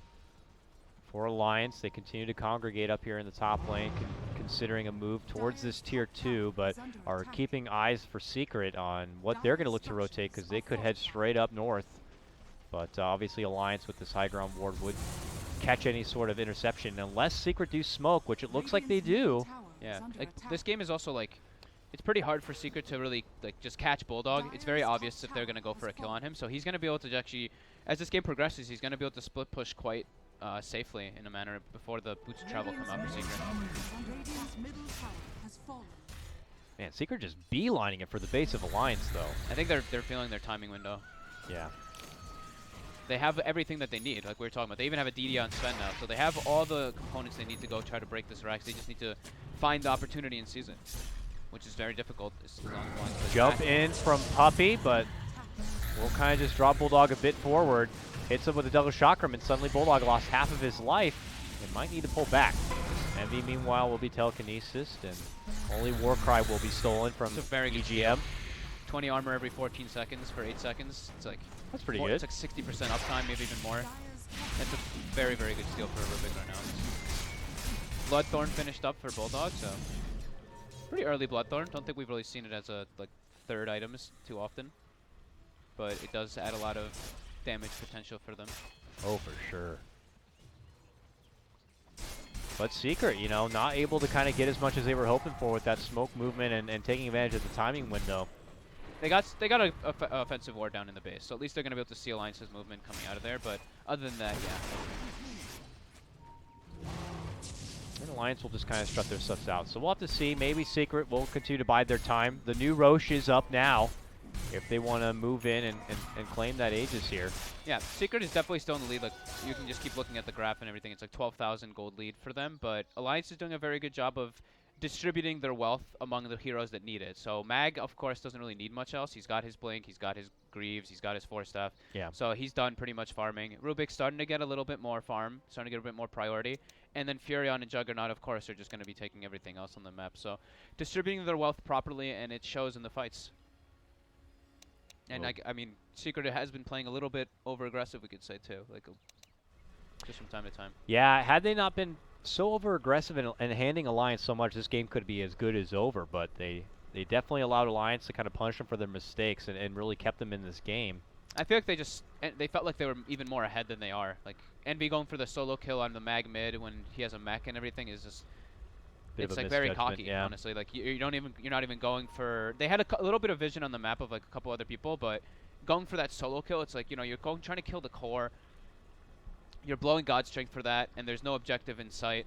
for Alliance, they continue to congregate up here in the top lane, considering a move towards this tier 2, but are keeping eyes for Secret on what they're going to look to rotate, because they could head straight up north. But obviously Alliance with this high ground ward would catch any sort of interception unless Secret do smoke, which it looks like they do. Yeah, like this game is also like, it's pretty hard for Secret to really like just catch Bulldog. It's very obvious if they're going to go for a kill on him. So he's going to be able to actually, as this game progresses, he's going to be able to split push quite safely in a manner before the boots of travel come out for Secret. Man, Secret just beelining it for the base of Alliance, though. I think they're feeling their timing window. Yeah. They have everything that they need, like we were talking about. They even have a DD on Sven now, so they have all the components they need to go try to break this Rex. They just need to find the opportunity and seize it, which is very difficult. Jump in from Puppy, but we'll kind of just drop Bulldog a bit forward. Hits him with a double chakram, and suddenly Bulldog lost half of his life and might need to pull back. Envy, meanwhile, will be telekinesis, and only Warcry will be stolen from EGM. 20 armor every 14 seconds for 8 seconds. It's like that's pretty good. It's like 60% uptime, maybe even more. That's a very, very good steal for Rubik right now. Bloodthorn finished up for Bulldog, so pretty early Bloodthorn. Don't think we've really seen it as a like third items too often, but it does add a lot of damage potential for them. Oh, for sure. But Secret, you know, not able to kind of get as much as they were hoping for with that smoke movement and taking advantage of the timing window. They got a offensive ward down in the base, so at least they're going to be able to see Alliance's movement coming out of there, but other than that, yeah. And Alliance will just kind of strut their stuff out. So we'll have to see. Maybe Secret will continue to bide their time. The new Roche is up now if they want to move in and claim that Aegis here. Yeah, Secret is definitely still in the lead. Like, you can just keep looking at the graph and everything. It's like 12,000 gold lead for them, but Alliance is doing a very good job of distributing their wealth among the heroes that need it. So Mag, of course, doesn't really need much else. He's got his Blink, he's got his Greaves, he's got his Force Staff. Yeah. So he's done pretty much farming. Rubik's starting to get a little bit more farm, starting to get a bit more priority. And then Furion and Juggernaut, of course, are just going to be taking everything else on the map. So distributing their wealth properly, and it shows in the fights. And I mean, Secret has been playing a little bit over-aggressive, we could say, too. Like, just from time to time. Yeah, had they not been so over-aggressive and handing Alliance so much, this game could be as good as over, but they definitely allowed Alliance to kind of punish them for their mistakes and really kept them in this game. I feel like they felt like they were even more ahead than they are. Like, Envy going for the solo kill on the Mag mid when he has a mech and everything is just, it's like very cocky, yeah. Honestly. Like, you're not even going for, they had a little bit of vision on the map of like a couple other people, but going for that solo kill, it's like, you know, you're trying to kill the core. You're blowing God Strength for that, and there's no objective in sight.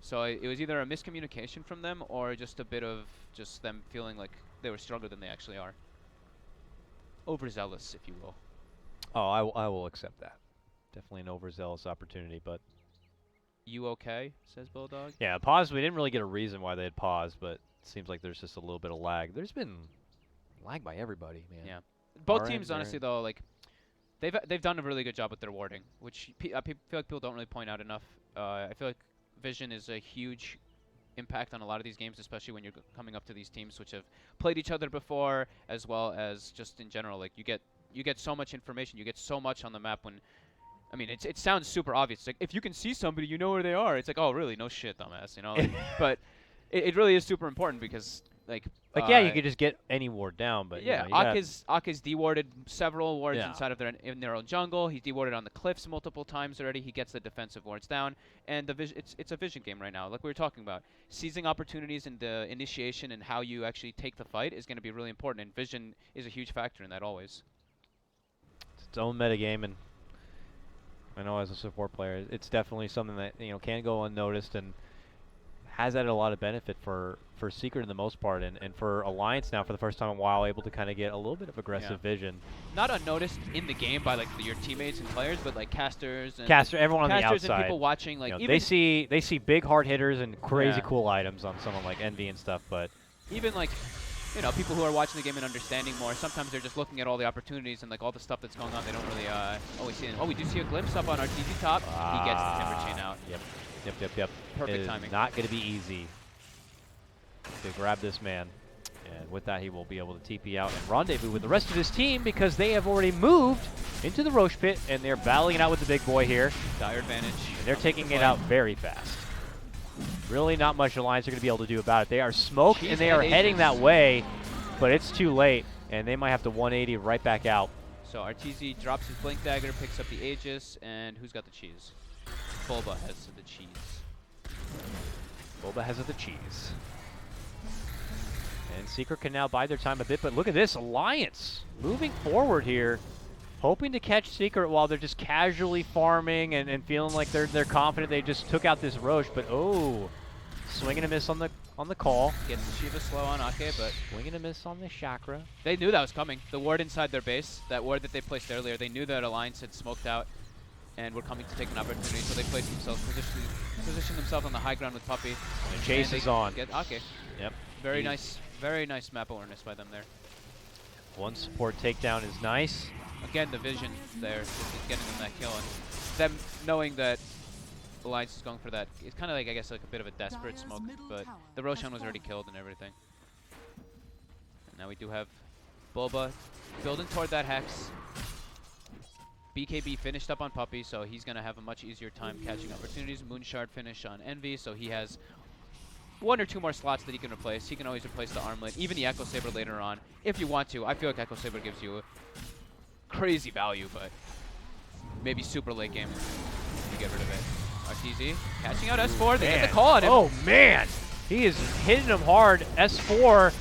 So it was either a miscommunication from them or just a bit of just them feeling like they were stronger than they actually are. Overzealous, if you will. Oh, I will accept that. Definitely an overzealous opportunity, but... You okay, says Bulldog? Yeah, pause. We didn't really get a reason why they had paused, but it seems like there's just a little bit of lag. There's been lag by everybody, man. Yeah. Both teams, honestly, though, like... They've done a really good job with their warding, which I feel like people don't really point out enough. I feel like vision is a huge impact on a lot of these games, especially when you're coming up to these teams which have played each other before, as well as just in general. Like, you get so much information, you get so much on the map when, I mean, it sounds super obvious. It's like, if you can see somebody, you know where they are. It's like, oh, really? No shit, dumbass, you know? Like, but it really is super important because, like yeah, you could just get any ward down, but yeah, you know, Aka's dewarded several wards inside of their own jungle. He's dewarded on the cliffs multiple times already. He gets the defensive wards down, and it's a vision game right now, like we were talking about. Seizing opportunities in the initiation and how you actually take the fight is going to be really important, and vision is a huge factor in that always. It's its own metagame, and I know as a support player, it's definitely something that can go unnoticed and has added a lot of benefit for Secret in the most part, and for Alliance now for the first time in a while able to kind of get a little bit of aggressive vision. Not unnoticed in the game by like your teammates and players, but like casters and everyone on the outside. And people watching, like even they see big hard hitters and crazy cool items on someone like Envy and stuff, but even like people who are watching the game and understanding more, sometimes they're just looking at all the opportunities and like all the stuff that's going on. They don't really always see it. Oh, we do see a glimpse up on our TV top. He gets the timber chain out. Yep. Perfect timing. Not going to be easy to grab this man. And with that, he will be able to TP out and rendezvous with the rest of his team because they have already moved into the Roche pit and they're battling it out with the big boy here. Dire advantage. And they're taking it out very fast. Really not much Alliance are going to be able to do about it. They are smoked Jeez, and they are and heading Aegis. that way, but it's too late, and they might have to 180 right back out. So RTZ drops his Blink Dagger, picks up the Aegis, and who's got the cheese? Bulba has the cheese. Boba has the cheese. And Secret can now bide their time a bit, but look at this, Alliance moving forward here, hoping to catch Secret while they're just casually farming and feeling like they're confident they just took out this Roche, but oh, swing and a miss on the call. Gets the Shiva slow on Ake, but Swing and a miss on the Chakra. they knew that was coming. The ward inside their base, that ward that they placed earlier, they knew that Alliance had smoked out and were coming to take an opportunity, so they placed themselves, positioned themselves on the high ground with Puppy. And chase is on. Get Ake. Yep. Very nice map awareness by them there. One support takedown is nice. Again, the vision there is getting them that kill, and them knowing that Alliance is going for that. It's kind of like, I guess, like a bit of a desperate Dire's smoke, middle but tower the Roshan has was already fallen. killed and everything. And now we do have Bulba building toward that Hex. BKB finished up on Puppy, so he's going to have a much easier time catching opportunities. Moonshard finish on Envy, so he has 1 or 2 more slots that he can replace. He can always replace the Armlet, even the Echo Saber later on, if you want to. I feel like Echo Saber gives you crazy value, but maybe super late game you get rid of it. RTZ catching out S4. They get the call on him. Oh man, he is hitting him hard. S4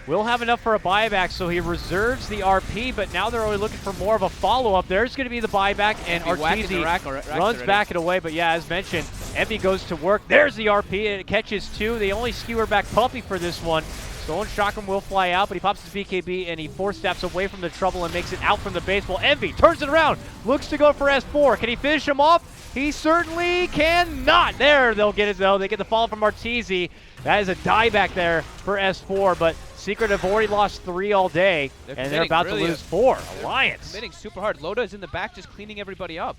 will have enough for a buyback, so he reserves the RP, but now they're only looking for more of a follow-up. There's going to be the buyback, and RTZ runs back it away, but yeah, as mentioned, Envy goes to work. There's the RP, and it catches 2. They only skewer back Puppy for this one. Stolen Chakram will fly out, but he pops his BKB, and he 4 steps away from the trouble and makes it out from the base. Well, Envy turns it around, looks to go for S4. Can he finish him off? He certainly cannot. There, they'll get it, though. They get the follow from RTZ. That is a dieback there for S4, but Secret have already lost 3 all day, and they're about to lose 4. Alliance. Committing super hard. Loda is in the back just cleaning everybody up.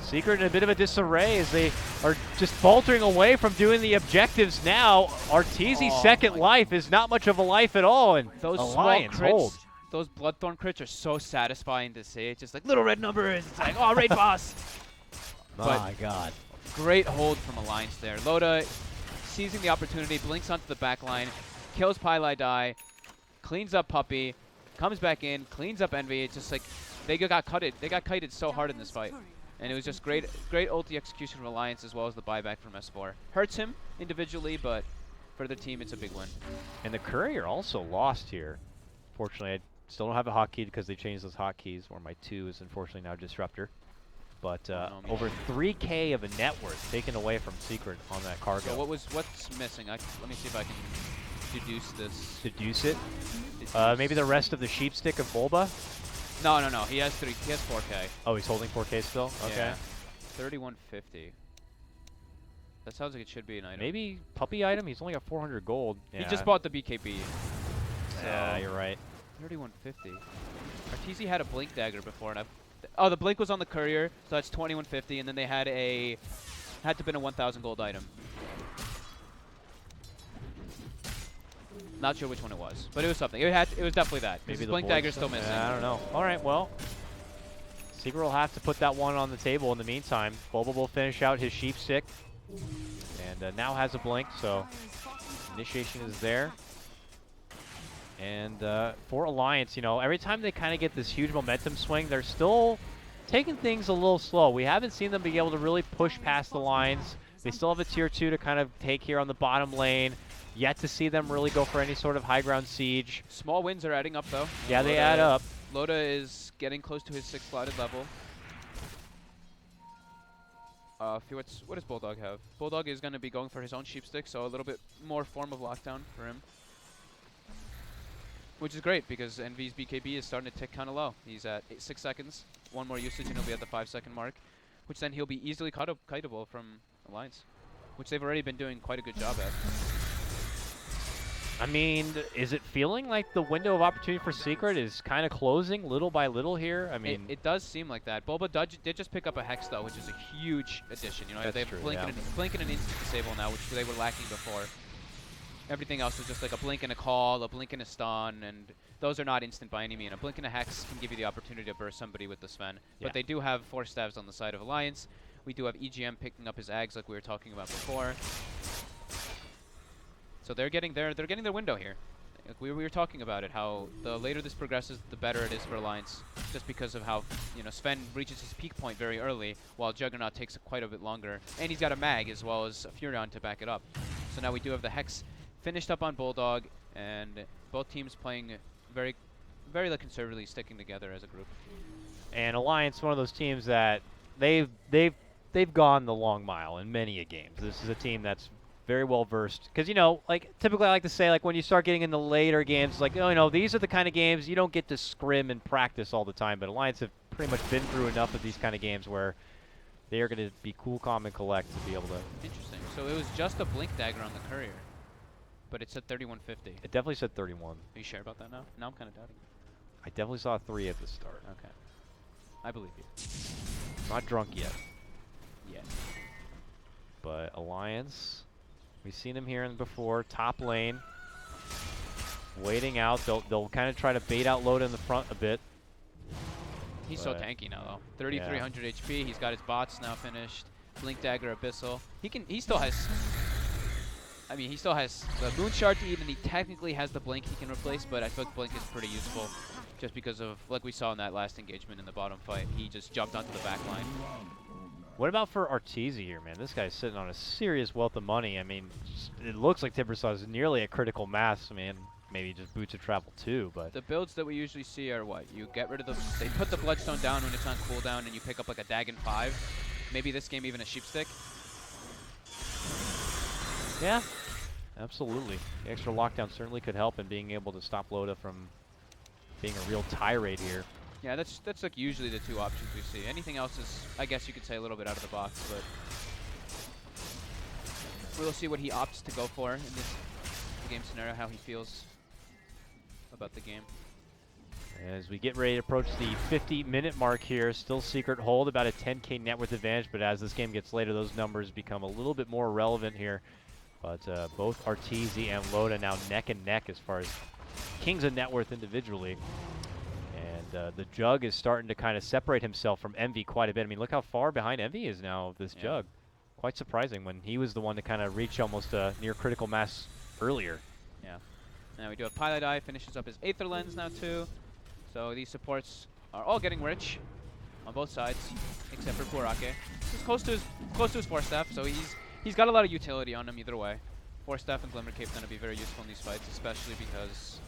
Secret in a bit of a disarray as they are just faltering away from doing the objectives now. RTZ's second life is not much of a life at all, and Those Alliance small crits, hold. those Bloodthorn crits are so satisfying to see. It's just like little red numbers. It's like, oh, raid boss. My God. Great hold from Alliance there. Loda seizing the opportunity, blinks onto the back line, kills Pylai Die, cleans up Puppy, comes back in, cleans up Envy. It's just like they got kited. They got kited so hard in this fight. And it was just great ulti execution from Alliance as well as the buyback from S4. Hurts him individually, but for the team, it's a big win. And the Courier also lost here. Fortunately, I still don't have a hotkey because they changed those hotkeys, or my 2 is unfortunately now Disruptor. But over 3K of a net worth taken away from Secret on that cargo. So what's missing? Let me see if I can deduce this. Deduce it? Deduce. Maybe the rest of the sheep stick of Bulba? No. He has 4K. Oh, he's holding 4K still? Okay. Yeah. 3150. That sounds like it should be an item. Maybe puppy item? He's only got 400 gold. He just bought the BKB. Yeah, you're right. 3150. RTZ had a Blink Dagger before, and oh, the Blink was on the Courier, so that's 2150, and then they had to have been a 1,000 gold item. Not sure which one it was, but it was something. It was definitely that. Maybe the the Blink board Dagger's stuff? still missing. Yeah, I don't know. All right, well, Secret will have to put that one on the table in the meantime. Bulba will finish out his sheep stick, and now has a blink, so initiation is there. And for Alliance, you know, every time they kind of get this huge momentum swing, they're still taking things a little slow. We haven't seen them be able to really push past the lines. They still have a tier 2 to kind of take here on the bottom lane. Yet to see them really go for any sort of high ground siege. Small wins are adding up, though. Yeah, they add up. Loda is getting close to his 6th slotted level. What does Bulldog have? Bulldog is going to be going for his own sheep stick, so a little bit more form of lockdown for him. Which is great, because Envy's BKB is starting to tick kind of low. He's at 6 seconds. 1 more usage, and he'll be at the 5-second mark. Which then he'll be easily kiteable from Alliance. Which they've already been doing quite a good job at. I mean, is it feeling like the window of opportunity for Secret is kind of closing little by little here? I mean, it does seem like that. Bulba did just pick up a Hex, though, which is a huge addition. You know, they have true, blink and an instant disable now, which they were lacking before. Everything else was just like a blink and a call, a blink and a stun, and those are not instant by any means. A blink and a Hex can give you the opportunity to burst somebody with the Sven. Yeah. But they do have 4 stabs on the side of Alliance. We do have EGM picking up his Ags like we were talking about before. So they're getting their window here. Like we were talking about it, how the later this progresses, the better it is for Alliance, just because of how, you know, Sven reaches his peak point very early, while Juggernaut takes quite a bit longer. And he's got a mag as well as a Furion to back it up. So now we do have the Hex finished up on Bulldog, and both teams playing very, very conservatively, sticking together as a group. And Alliance, one of those teams that they've gone the long mile in many a games. This is a team that's very well versed, because, you know, like typically I like to say, like when you start getting into later games, like, oh, you know, these are the kind of games you don't get to scrim and practice all the time, but Alliance have pretty much been through enough of these kind of games where they are going to be cool, calm, and collect to be able to. Interesting. So it was just a Blink Dagger on the Courier, but it said 3150. It definitely said 31. Are you sure about that now? Now I'm kind of doubting. I definitely saw 3 at the start. Okay. I believe you. Not drunk yet. Yeah. But Alliance, we've seen him here before. Top lane, waiting out. They'll kind of try to bait out Loda in the front a bit. He's so tanky now, though. 3,300 HP. He's got his bots now finished. Blink Dagger, Abyssal. He still has. I mean, he still has the Moon Shard to eat, and he technically has the Blink he can replace. But I feel like Blink is pretty useful, just because of, like we saw in that last engagement in the bottom fight. He just jumped onto the back line. What about for Arteezy here, man? This guy's sitting on a serious wealth of money. I mean, it looks like Timbersaw is nearly a critical mass. I mean, maybe just boots of travel too, but The builds that we usually see are what? You get rid of the... They put the Bloodstone down when it's on cooldown, and you pick up like a Dagon 5. Maybe this game even a Sheepstick. yeah, absolutely. The extra lockdown certainly could help in being able to stop Loda from being a real tirade here. Yeah, that's like usually the two options we see. Anything else is, I guess you could say, a little bit out of the box, but we'll see what he opts to go for in this game scenario, how he feels about the game. As we get ready to approach the 50-minute mark here, still Secret hold about a 10k net worth advantage, but as this game gets later, those numbers become a little bit more relevant here. But both Arteezy and Loda now neck and neck as far as kings of net worth individually. And the Jug is starting to kind of separate himself from Envy quite a bit. I mean, look how far behind Envy is now, this Jug. Quite surprising when he was the one to kind of reach almost a near critical mass earlier. Yeah. Now we do a Pilot Eye, finishes up his Aether Lens now too. So these supports are all getting rich on both sides, except for Burake. He's close to his Force Staff, so he's got a lot of utility on him either way. Force Staff and Glimmer Cape going to be very useful in these fights, especially because,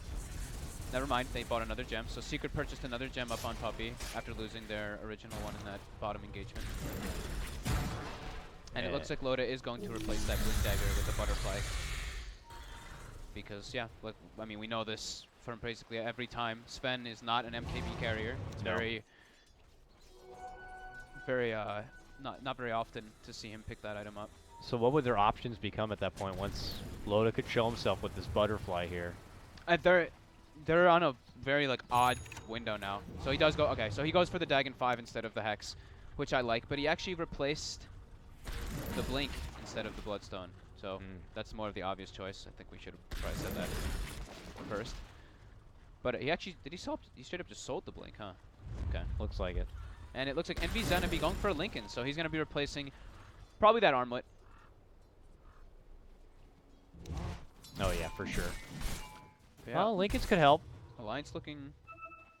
never mind, they bought another gem. So Secret purchased another gem up on Puppey after losing their original one in that bottom engagement. And it looks like Loda is going to replace that Blink Dagger with the Butterfly. Because, yeah, look, I mean, we know this from basically every time. Sven is not an MKB carrier. It's not very often to see him pick that item up. So what would their options become at that point once Loda could show himself with this Butterfly here? They're on a very odd window now. So he does go, okay, so he goes for the Dagon 5 instead of the Hex, which I like, but he actually replaced the Blink instead of the Bloodstone. So that's more of the obvious choice. I think we should have probably said that first. But he actually, he straight up just sold the Blink, huh? Okay. Looks like it. And it looks like Envy's going to be going for a Lincoln, so he's going to be replacing probably that Armlet. Oh yeah, for sure. Yeah. Well, Lincolns could help. Alliance looking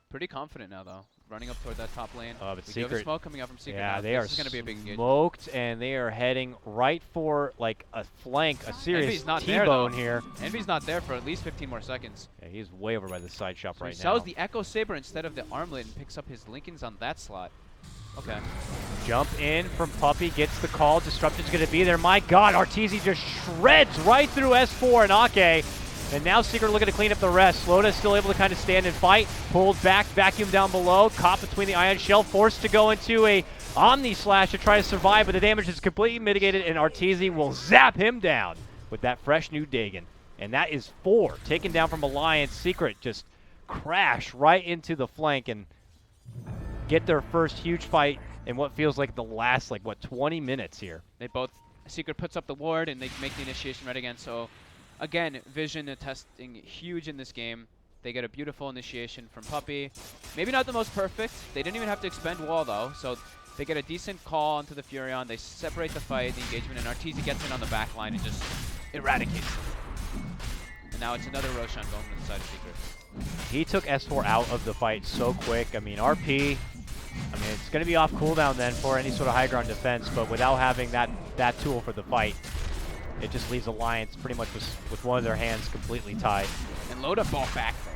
pretty confident now, though. Running up toward that top lane. But we do have a Secret, smoke coming out from Secret yeah, now. they This are is going to be a big engagement. smoked, and they are heading right for like a flank, a serious Envy's not there, T-bone though. here. Envy's not there for at least 15 more seconds. Yeah, he's way over by the side shop So right he now. sells the Echo Saber instead of the Armlet and picks up his Lincolns on that slot. Okay. Jump in from Puppey, gets the call. Disruption's going to be there. My God, Arteezy just shreds right through S4 and Ake. And now Secret looking to clean up the rest. Loda still able to kind of stand and fight. Pulled back, vacuum down below. Caught between the Ion Shell. Forced to go into a Omni Slash to try to survive, but the damage is completely mitigated, and Arteezy will zap him down with that fresh new Dagon. And that is 4. Taken down from Alliance. Secret just crash right into the flank and get their first huge fight in what feels like the last, 20 minutes here. They both, Secret puts up the ward and they make the initiation right again. So again, vision and testing huge in this game. They get a beautiful initiation from Puppey. Maybe not the most perfect. They didn't even have to expend wall though. So They get a decent call onto the Furion. They separate the fight, the engagement, and Arteezy gets in on the back line and just eradicates them. And now it's another Roshan going to the side of Secret. He took S4 out of the fight so quick. I mean, RP, it's going to be off cooldown then for any sort of high ground defense, but without having that tool for the fight, it just leaves Alliance pretty much with one of their hands completely tied. And Loda ball back there.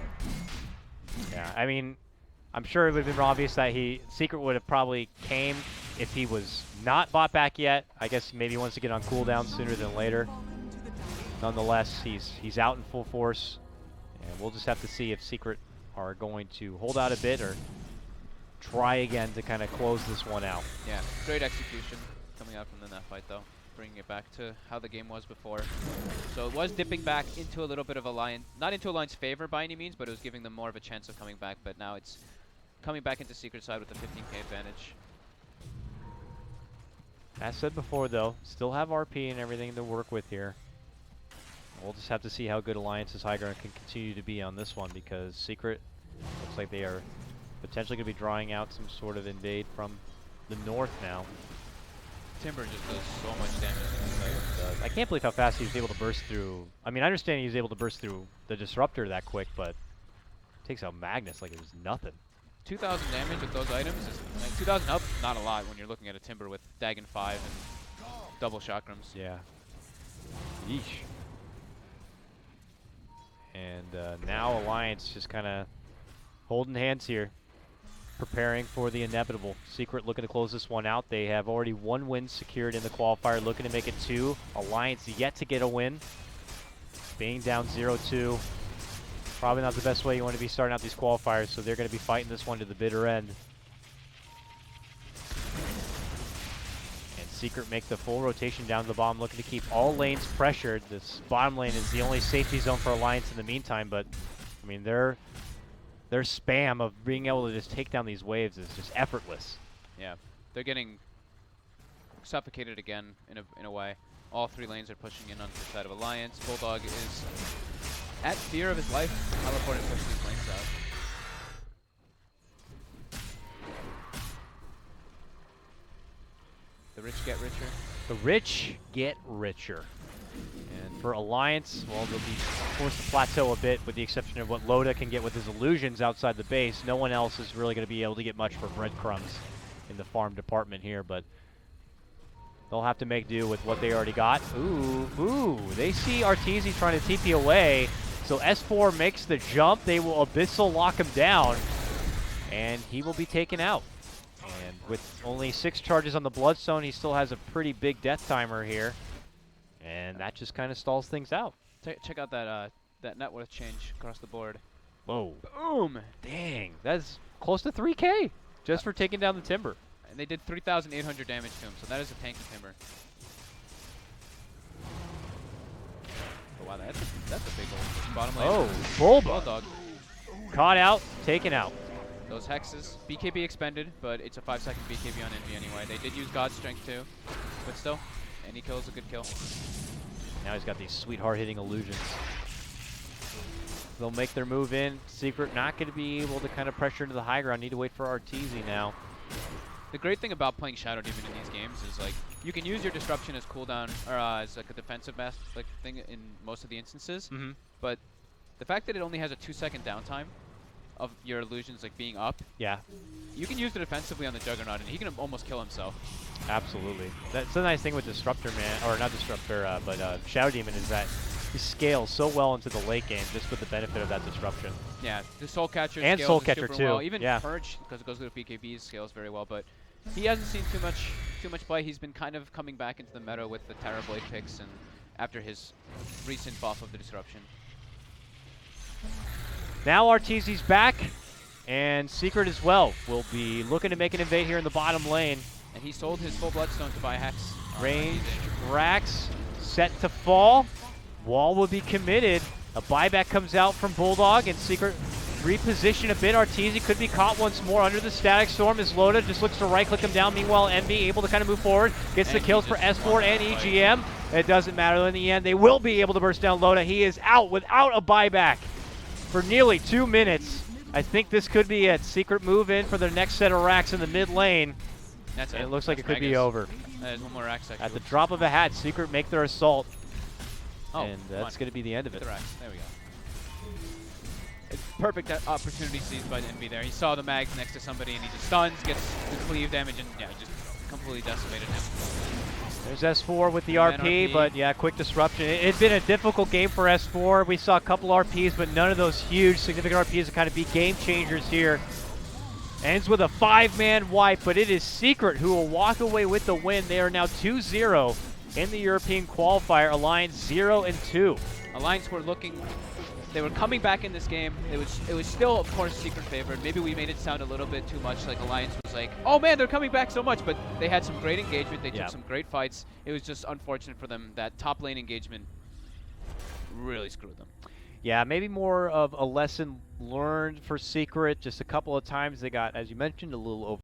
Yeah, I mean, I'm sure it would have been obvious that Secret would have probably came if he was not bought back yet. I guess maybe he wants to get on cooldown sooner than later. Nonetheless, he's out in full force, and we'll just have to see if Secret are going to hold out a bit or try again to kind of close this one out. Yeah, great execution coming out from that fight, though. Bringing it back to how the game was before. So it was dipping back into a little bit of Alliance, not into Alliance favor by any means, but it was giving them more of a chance of coming back. But now it's coming back into Secret side with the 15k advantage. As said before, though, still have RP and everything to work with here. We'll just have to see how good Alliance's high ground can continue to be on this one, because Secret looks like they are potentially going to be drawing out some sort of invade from the north now. Timber just does so much damage. I can't believe how fast he was able to burst through. I mean, I understand he was able to burst through the Disruptor that quick, but it takes out Magnus like it was nothing. 2,000 damage with those items is like 2,000 up, not a lot when you're looking at a Timber with Dagon 5 and double chakrams. Yeah. Yeesh. And now Alliance just kind of holding hands here, preparing for the inevitable. Secret looking to close this one out. They have already 1 win secured in the qualifier, looking to make it 2. Alliance yet to get a win, being down 0-2. Probably not the best way you want to be starting out these qualifiers, so they're going to be fighting this one to the bitter end. And Secret make the full rotation down to the bottom, looking to keep all lanes pressured. This bottom lane is the only safety zone for Alliance in the meantime, but I mean, their spam of being able to just take down these waves is just effortless. Yeah, they're getting suffocated again in a way. All 3 lanes are pushing in on the side of Alliance. Bulldog is at fear of his life. Teleport and push these lanes out. The rich get richer. The rich get richer. And for Alliance, well, they'll be forced to plateau a bit with the exception of what Loda can get with his illusions outside the base. No one else is really going to be able to get much for breadcrumbs in the farm department here, but they'll have to make do with what they already got. Ooh, they see Arteezy trying to TP away, so S4 makes the jump. They will Abyssal lock him down, and he will be taken out. And with only 6 charges on the Bloodstone, he still has a pretty big death timer here. And that just kind of stalls things out. Check out that net worth change across the board. Whoa. Boom! Dang, that's close to 3K just for taking down the Timber. And they did 3,800 damage to him, so that is a tanky Timber. Oh, wow, that's a big old bottom lane. Oh, Bulldog. Caught out, taken out. Those hexes, BKB expended, but it's a 5-second BKB on Envy anyway. They did use God's Strength too, but still, any kill is a good kill. Now he's got these sweet hard-hitting illusions. They'll make their move in. Secret not going to be able to kind of pressure into the high ground. Need to wait for Arteezy now. The great thing about playing Shadow Demon in these games is like you can use your disruption as cooldown or as like a defensive thing in most of the instances. But the fact that it only has a 2-second downtime of your illusions like being up, yeah, you can use it defensively on the Juggernaut, and he can almost kill himself. Absolutely. That's the nice thing with Disruptor, man, or not Disruptor, but Shadow Demon is that he scales so well into the late game just with the benefit of that disruption. Yeah, the Soul Catcher and scales Soul Catcher too. Well. Even yeah. Purge, because it goes with the PKBs, scales very well. But he hasn't seen too much play. He's been kind of coming back into the meta with the Terrorblade picks, and after his recent buff of the disruption. Now Arteezy's back, and Secret as well will be looking to make an invade here in the bottom lane. And he sold his full Bloodstone to buy Hex. Range, Rax, set to fall. Wall will be committed. A buyback comes out from Bulldog, and Secret reposition a bit. Arteezy could be caught once more under the Static Storm as Loda just looks to right-click him down. Meanwhile, Envy able to kind of move forward. Gets the kills for S4 and EGM. It doesn't matter in the end. They will be able to burst down Loda. He is out without a buyback for nearly 2 minutes. I think this could be it. Secret move in for their next set of racks in the mid lane. That's And it. it looks like That's it could be Magus. over. There's one more axe actually. At the drop of a hat, Secret make their assault. Oh, And that's going to be the end of Get it. the axe. There we go. It's perfect opportunity seized by the Envy there. He saw the mags next to somebody and he just stuns, gets the cleave damage, and yeah, just completely decimated him. There's S4 with the And RP, RP. but yeah, quick disruption. It's been a difficult game for S4. We saw a couple RPs, but none of those huge, significant RPs that kind of be game changers here. Ends with a 5-man wipe, but it is Secret who will walk away with the win. They are now 2-0 in the European qualifier. Alliance 0-2. Alliance were looking, they were coming back in this game. It was still, of course, Secret favored. Maybe we made it sound a little bit too much, like Alliance was like, oh man, they're coming back so much, but they had some great engagement. They took some great fights. It was just unfortunate for them. That top lane engagement really screwed them. Yeah, maybe more of a lesson learned for Secret. Just a couple of times they got, as you mentioned, a little over